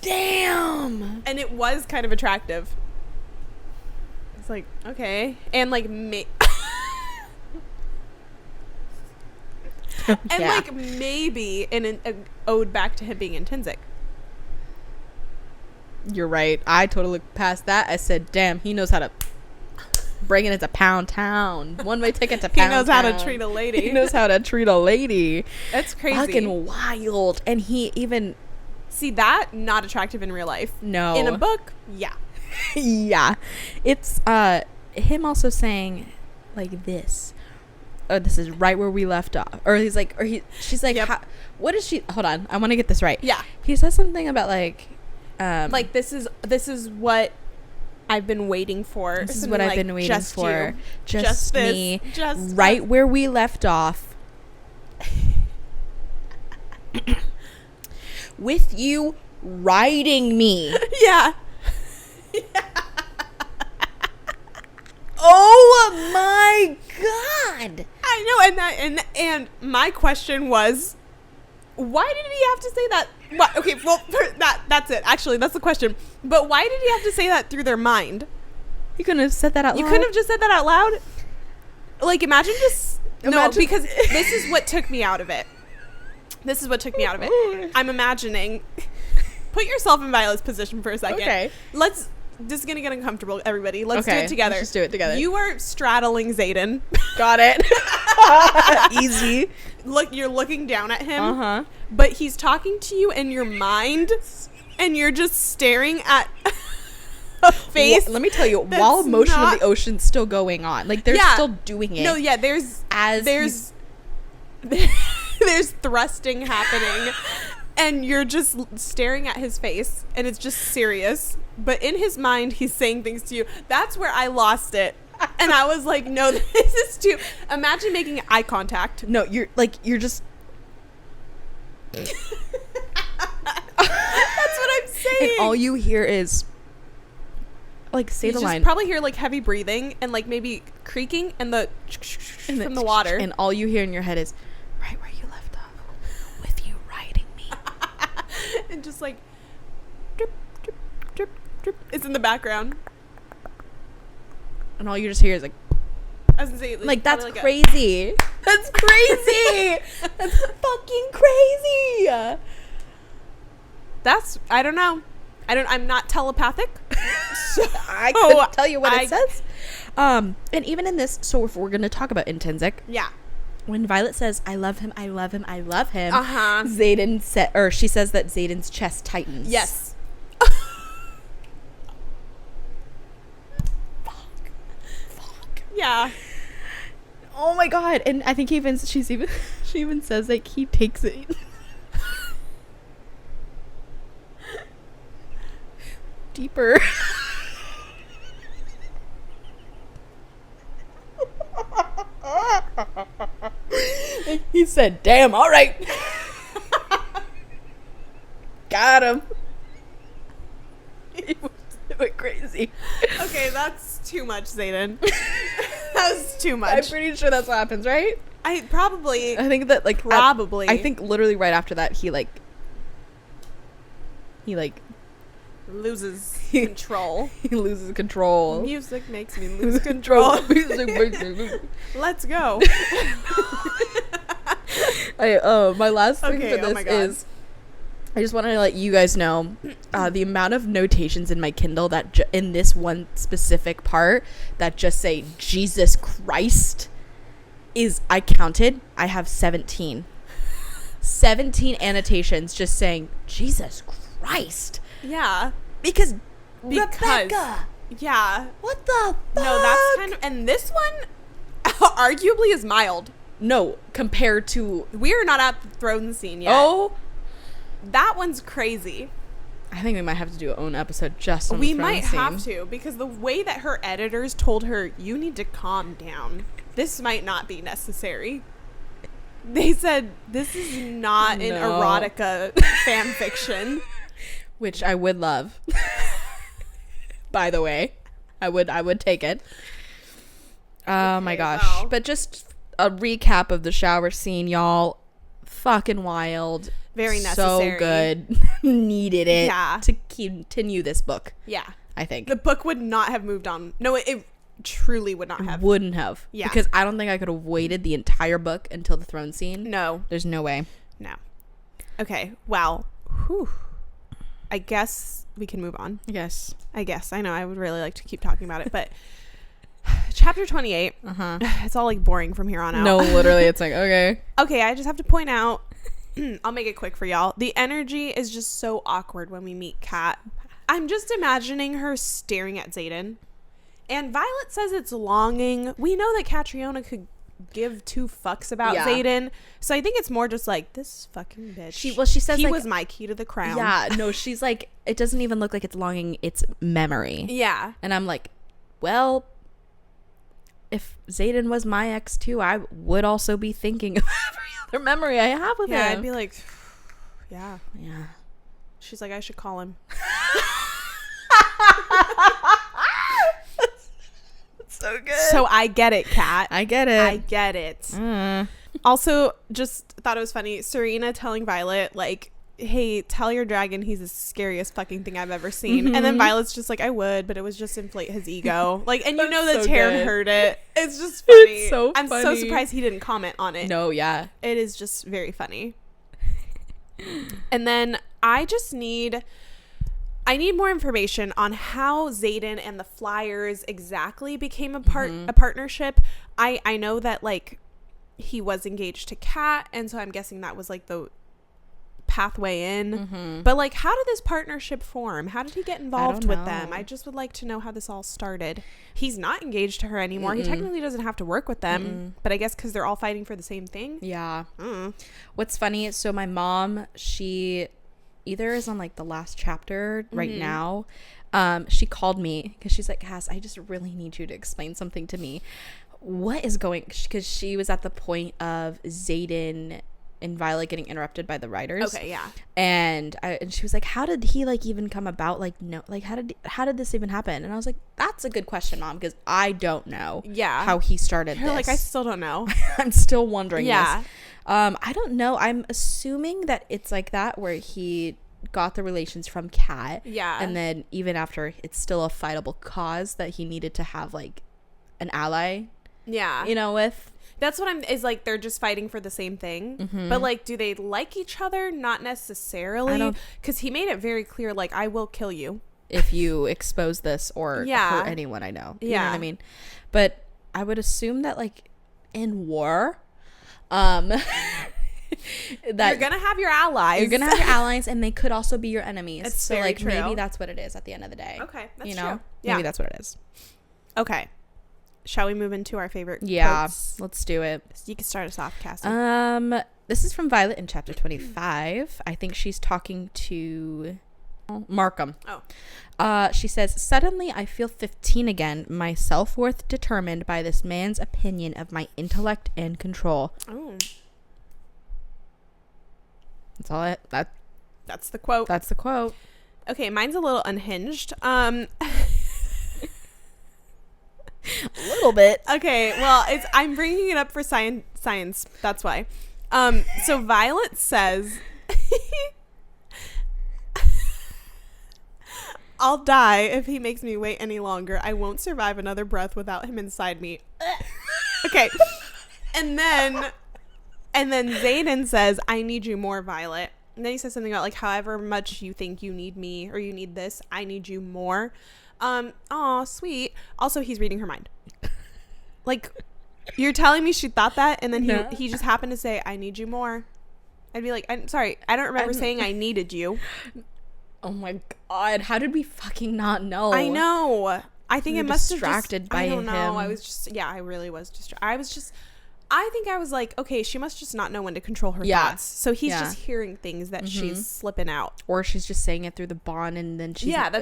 Damn. And it was kind of attractive. It's like, okay. And like and like maybe in an ode back to him being intrinsic. You're right. I totally looked past that. I said, damn, he knows how to bring it into Pound Town. One-way ticket to Pound Town. He knows how to treat a lady. He knows how to treat a lady. That's crazy. Fucking wild. And he even... See, that, not attractive in real life. No. In a book, yeah. Yeah. It's him also saying, like, this. Oh, this is right where we left off. Or he's like, she's like, yep. What is she... Hold on. I want to get this right. Yeah. He says something about, like... like, this is what I've been waiting for. This is what I've been waiting for. Just me. Just right where we left off. With you riding me. Yeah. Oh my god. I know, and my question was, why did he have to say that? What, okay, well, that's it. Actually, that's the question. But why did he have to say that through their mind? You couldn't have said that out loud. You couldn't have just said that out loud? Like, imagine just... No, because this is what took me out of it. I'm imagining... Put yourself in Violet's position for a second. Okay. This is going to get uncomfortable, everybody. Let's do it together. Let's just do it together. You are straddling Xaden. Got it. Easy. Look, you're looking down at him. Uh-huh. But he's talking to you in your mind, and you're just staring at a face. Let me tell you, while Motion of the Ocean's still going on, like they're still doing it. No, yeah, there's thrusting happening, and you're just staring at his face, and it's just serious. But in his mind, he's saying things to you. That's where I lost it. And I was like, no, this is too... Imagine making eye contact. No, you're just... That's what I'm saying. And all you hear is... Like, say the line. You probably hear, like, heavy breathing and, like, maybe creaking and the... from the water. And all you hear in your head is, right where you left off. With you riding me. And just, like... Drip, drip, drip, drip. It's in the background. And all you just hear is like, I was gonna say, like that's like crazy. That's crazy. That's fucking crazy. I don't know. I'm not telepathic. So I couldn't tell you what it says. And even in this, so if we're gonna talk about intrinsic. Yeah. When Violet says, I love him, I love him, I love him. Uh-huh. She says that Xaden's chest tightens. Yes. Yeah. Oh my god. And I think she even says like he takes it. deeper. He said, damn, all right. Got him. He went crazy. Okay, that's too much, Xaden. That's too much. I'm pretty sure that's what happens, right? I think that, like, probably. I think literally right after that, he loses control. He loses control. Music makes me lose control. Music makes me lose. Let's go. My last thing Okay, for this is, I just want to let you guys know the amount of notations in my Kindle that in this one specific part that just say Jesus Christ is, I counted, I have 17 annotations just saying Jesus Christ. Yeah. Because Rebecca. Yeah. What the fuck? No, that's kind of, and this one arguably is mild. No, compared to, We are not at the throne scene yet. oh, That one's crazy. I think we might have to do our own episode just on We the throne might scene. have to, because the way that her editors told her, you need to calm down. This might not be necessary. They said, this is not an No. erotica fan fiction. Which I would love. By the way, I would take it. Oh my gosh. well. But just a recap of the shower scene, y'all. Fucking wild. Very necessary. So good. Needed it Yeah. to continue this book, Yeah. I think. The book would not have moved on. No, it truly would not have. Wouldn't have. Yeah. Because I don't think I could have waited the entire book until the throne scene. No. There's no way. No. Okay. Wow. Whew. I guess we can move on. I guess. I know. I would really like to keep talking about it, but chapter 28. Uh-huh. It's all like boring from here on out. No, literally, it's like, okay. Okay, I just have to point out, I'll make it quick for y'all. The energy is just so awkward when we meet Kat. I'm just imagining her staring at Xaden. And Violet says it's longing. We know that Catriona could give two fucks about Xaden. So I think it's more just like, this fucking bitch. She says he like, was my key to the crown. yeah, no, she's like, it doesn't even look like it's longing, it's memory. Yeah. And I'm like, well, if Xaden was my ex too, I would also be thinking of every other memory I have with him. Yeah, I'd be like, yeah. Yeah. She's like, I should call him. So good. So I get it, Kat. I get it. I get it. Also, just thought it was funny. Serena telling Violet, like, hey, tell your dragon he's the scariest fucking thing I've ever seen. Mm-hmm. And then Violet's just like, I would, but it was just inflate his ego. Like, and you know that so Taryn good. heard it. It's just funny. It's so I'm so funny. surprised he didn't comment on it. No, yeah. It is just very funny. And then I need more information on how Xaden and the Flyers exactly became a partnership. I know that, like, he was engaged to Kat, and so I'm guessing that was like the pathway in. But like, how did this partnership form? How did he get involved with them? I just would like to know how this all started. He's not engaged to her anymore. He technically doesn't have to work with them, but I guess because they're all fighting for the same thing. Yeah. What's funny is, so my mom, she either is on like the last chapter right now. She called me because she's like, Cass, I just really need you to explain something to me. What is going, because she was at the point of Xaden and Violet getting interrupted by the writers. Okay, yeah. And she was like, how did he like even come about? Like, no, like how did this even happen? And I was like, that's a good question, Mom, because I don't know how he started You're this. like, I still don't know. I'm still wondering Yeah. this. I don't know. I'm assuming that it's like that, where he got the relations from Kat. Yeah. And then even after, it's still a fightable cause that he needed to have like an ally, Yeah. you know, with. That's what is like, they're just fighting for the same thing. But like, do they like each other? Not necessarily. Because he made it very clear, like, I will kill you If you expose this or Yeah. hurt anyone I know. You know Yeah. what I mean? But I would assume that like in war, that you're gonna have your allies. you're gonna have your allies, and they could also be your enemies. It's so very like true. maybe that's what it is at the end of the day. Okay, that's you know, true. Yeah. maybe that's what it is. Okay. Shall we move into our favorite Yeah, quotes? let's do it. You can start us off, Cassie. This is from Violet in chapter 25. I think she's talking to Markham. Oh. She says, suddenly I feel 15 again, my self-worth determined by this man's opinion of my intellect and control. Oh. That's all That's the quote. That's the quote. Okay, mine's a little unhinged. A little bit. Okay, well, I'm bringing it up for science. That's why. So Violet says, I'll die if he makes me wait any longer. I won't survive another breath without him inside me. Okay. And then Xaden says, I need you more, Violet. And then he says something about like, however much you think you need me or you need this, I need you more. Aw, sweet. Also, he's reading her mind. Like, you're telling me she thought that, and then he just happened to say, I need you more. I'd be like, I'm sorry, I don't remember saying I needed you. Oh my god, how did we fucking not know? I know. I think it must have distracted by him. I don't know. I was just, I really was distracted. I think I was like, okay, she must just not know when to control her thoughts. So he's just hearing things that she's slipping out. Or she's just saying it through the bond and then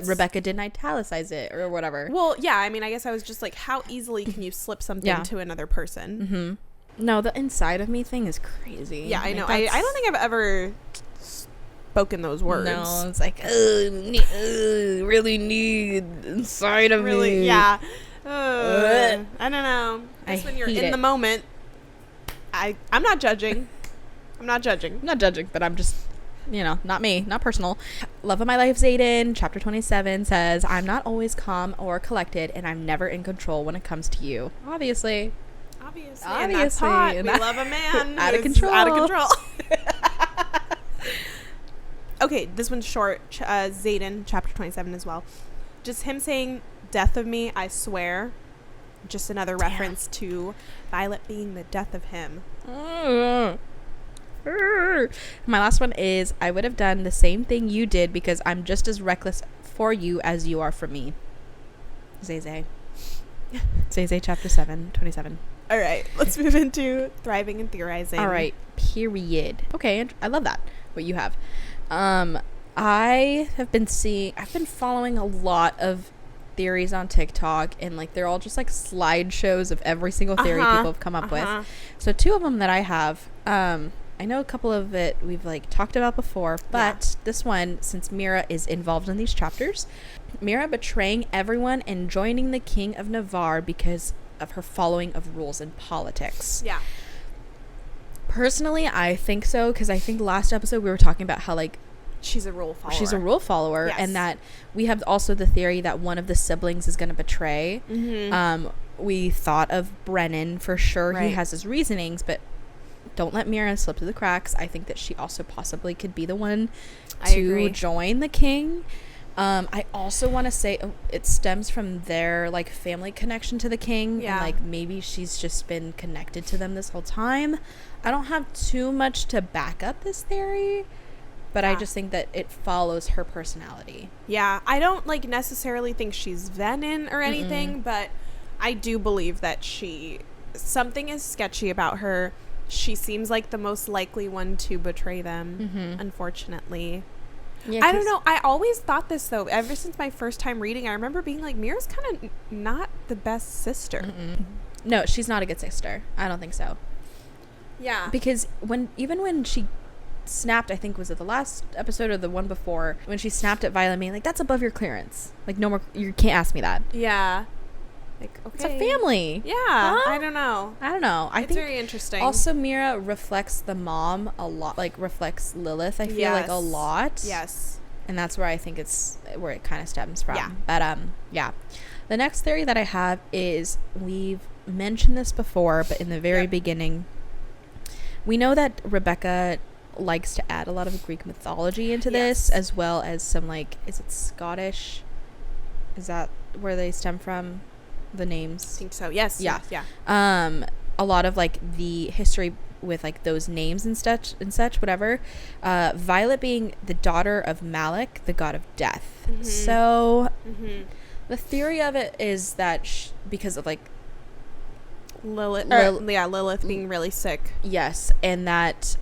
Rebecca didn't italicize it or whatever. Well, yeah, I mean, I guess I was just like, how easily can you slip something to another person? Mm-hmm. No, the inside of me thing is crazy. Yeah, I know. I don't think I've ever spoken those words. No, it's like, really need inside of me. Yeah. I don't know. That's when you're in the moment. I'm not judging. I'm not judging, but I'm just, not me, not personal. Love of my life, Xaden, chapter 27 says, I'm not always calm or collected, and I'm never in control when it comes to you. Obviously. And that's hot. We love a man out of control. Okay, this one's short. Xaden, chapter 27 as well. Just him saying, death of me, I swear. Just another reference to Violet being the death of him. My last one is, I would have done the same thing you did because I'm just as reckless for you as you are for me. Zay. Zay, chapter 27. All right, let's move into thriving and theorizing. All right, period. Okay, I love that, what you have. I've been following a lot of theories on TikTok, and like they're all just like slideshows of every single theory people have come up with. So two of them that I have, I know a couple of it we've like talked about before, but this one, since Mira is involved in these chapters, Mira betraying everyone and joining the King of Navarre because of her following of rules in politics. Yeah. Personally, I think so, because I think last episode we were talking about how like she's a rule follower. Yes. And that we have also the theory that one of the siblings is going to betray. We thought of Brennan for sure. Right. He has his reasonings, but don't let Mira slip through the cracks. I think that she also possibly could be the one to join the king. I also want to say it stems from their like family connection to the king, and like maybe she's just been connected to them this whole time. I don't have too much to back up this theory, but I just think that it follows her personality. Yeah, I don't like necessarily think she's Venom or anything, but I do believe that something is sketchy about her. She seems like the most likely one to betray them, unfortunately. Yeah, I don't know. I always thought this, though. Ever since my first time reading, I remember being like, Mira's kind of not the best sister. No, she's not a good sister. I don't think so. Yeah. Because even when she snapped, I think, was it the last episode or the one before, when she snapped at Violet, being like, that's above your clearance. Like, no more, you can't ask me that. Yeah. Like, okay. It's a family. Yeah. Huh? I don't know. I think very interesting. Also, Mira reflects the mom a lot, like reflects Lilith, I feel like a lot. Yes. And that's where I think it's where it kind of stems from. Yeah. But yeah. The next theory that I have is, we've mentioned this before, but in the very beginning, we know that Rebecca likes to add a lot of Greek mythology into this, as well as some like, is it Scottish? Is that where they stem from? The names? I think so. Yes. Yeah. Yeah. A lot of like the history with like those names and such, whatever. Violet being the daughter of Malik, the god of death. So the theory of it is that because of like Lilith being really sick. Yes, and that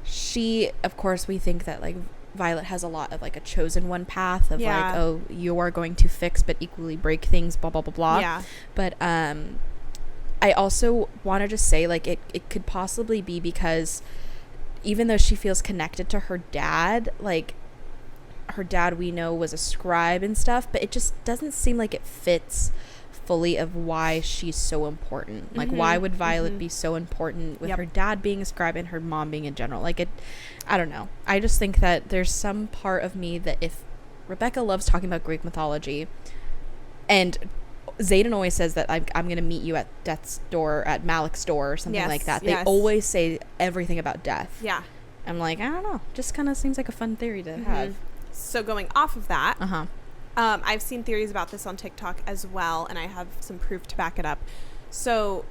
she, of course, we think that like Violet has a lot of like a chosen one path of Yeah. like, oh, you are going to fix but equally break things, blah blah blah blah. Yeah. But I also want to just say, like, it could possibly be because even though she feels connected to her dad, like, her dad, we know, was a scribe and stuff, but it just doesn't seem like it fits fully of why she's so important. Like, why would Violet be so important with her dad being a scribe and her mom being in general? Like, I don't know. I just think that there's some part of me that if Rebecca loves talking about Greek mythology, and Xaden always says that I'm going to meet you at death's door, at Malik's door, or something like that. They always say everything about death. Yeah. I'm like, I don't know. Just kind of seems like a fun theory to have. So going off of that, I've seen theories about this on TikTok as well, and I have some proof to back it up. So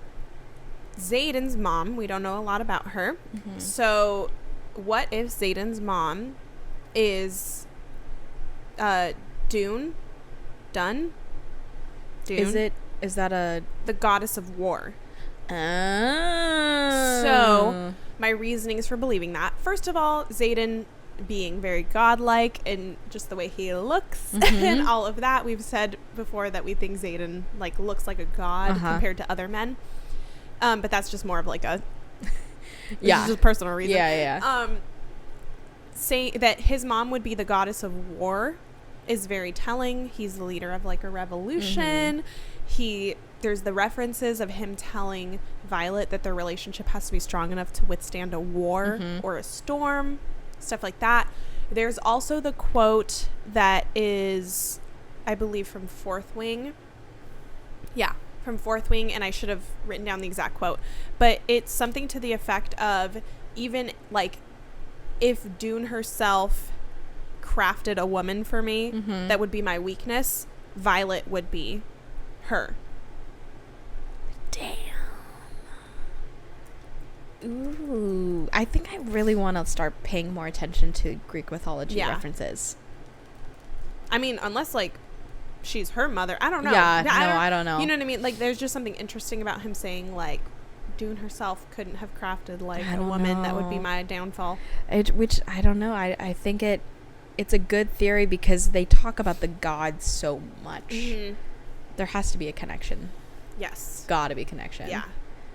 Xaden's mom, we don't know a lot about her. So what if Xaden's mom is Dune? Is that the goddess of war? So my reasonings for believing that, first of all, Xaden being very godlike and just the way he looks and all of that. We've said before that we think Xaden like looks like a god compared to other men, but that's just more of like a just personal reason. Say that his mom would be the goddess of war is very telling. He's the leader of like a revolution. There's the references of him telling Violet that their relationship has to be strong enough to withstand a war or a storm, stuff like that. There's also the quote that is, I believe, from Fourth Wing. Yeah, from Fourth Wing, and I should have written down the exact quote, but it's something to the effect of, even like if Dune herself crafted a woman for me that would be my weakness, Violet would be her. Damn. Ooh, I think I really want to start paying more attention to Greek mythology references. I mean, unless like she's her mother, I don't know. I don't know. You know what I mean? Like, there's just something interesting about him saying like Dune herself couldn't have crafted like a woman that would be my downfall. Which I don't know. I think it's a good theory because they talk about the gods so much. There has to be a connection. Yes. Gotta be connection. Yeah.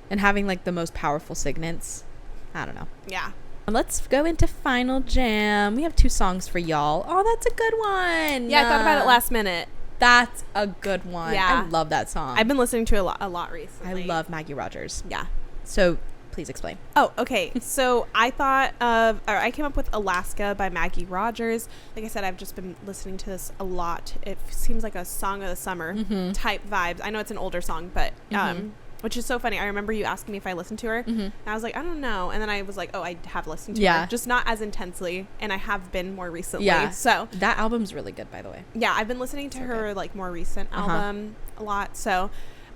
And having like the most powerful signets. I don't know. Yeah. Let's go into Final Jam. We have 2 songs for y'all. Oh, that's a good one. Yeah, I thought about it last minute. That's a good one. Yeah. I love that song. I've been listening to it a lot recently. I love Maggie Rogers. Yeah. So please explain. Oh, okay. So I came up with Alaska by Maggie Rogers. Like I said, I've just been listening to this a lot. It seems like a song of the summer type vibes. I know it's an older song, but which is so funny. I remember you asking me if I listened to her, and I was like, I don't know. And then I was like, oh, I have listened to her, just not as intensely, and I have been more recently. Yeah. So that album's really good, by the way. Yeah, I've been listening to her like more recent album a lot. So.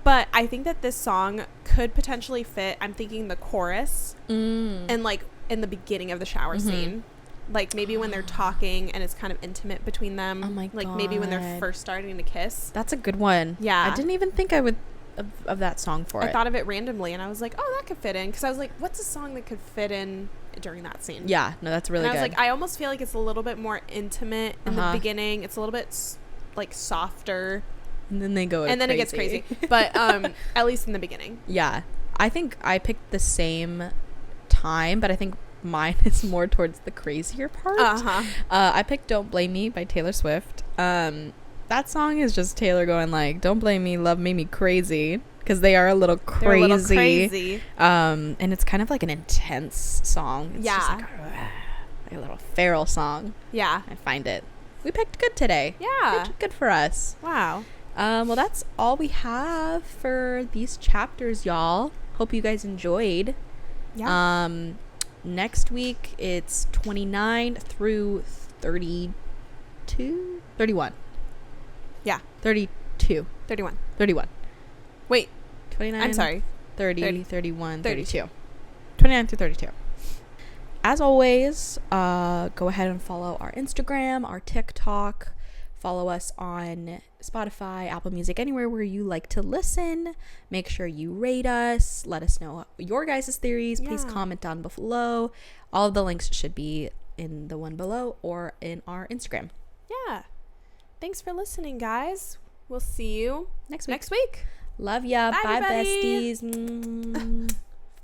But I think that this song could potentially fit. I'm thinking the chorus and like in the beginning of the shower scene, like maybe when they're talking and it's kind of intimate between them. Oh my God. Like maybe when they're first starting to kiss. That's a good one. Yeah. I didn't even think I would of that song for it. I thought of it randomly and I was like, oh, that could fit in. Because I was like, what's a song that could fit in during that scene? Yeah. No, that's really good. I was like, I almost feel like it's a little bit more intimate in the beginning. It's a little bit like softer. And then they go and then crazy. It gets crazy. But at least in the beginning. Yeah. I think I picked the same time, but I think mine is more towards the crazier part. I picked Don't Blame Me by Taylor Swift. That song is just Taylor going like, don't blame me, love made me crazy. Because they are a little crazy. They're a little crazy. And it's kind of like an intense song. It's just like a little feral song. Yeah. I find it. We picked good today. Yeah. Good for us. Wow. Well, that's all we have for these chapters, y'all. Hope you guys enjoyed. Yeah. Next week, it's 29 through 32? 31. Yeah. 32. 31. 31. Wait. 29. I'm sorry. 30, 31, 32. 32. 29 through 32. As always, go ahead and follow our Instagram, our TikTok. Follow us on Spotify, Apple Music, anywhere where you like to listen. Make sure you rate us. Let us know your guys' theories. Please comment down below. All of the links should be in the one below or in our Instagram. Yeah. Thanks for listening, guys. We'll see you next week. next week. Love ya. Bye, everybody. besties.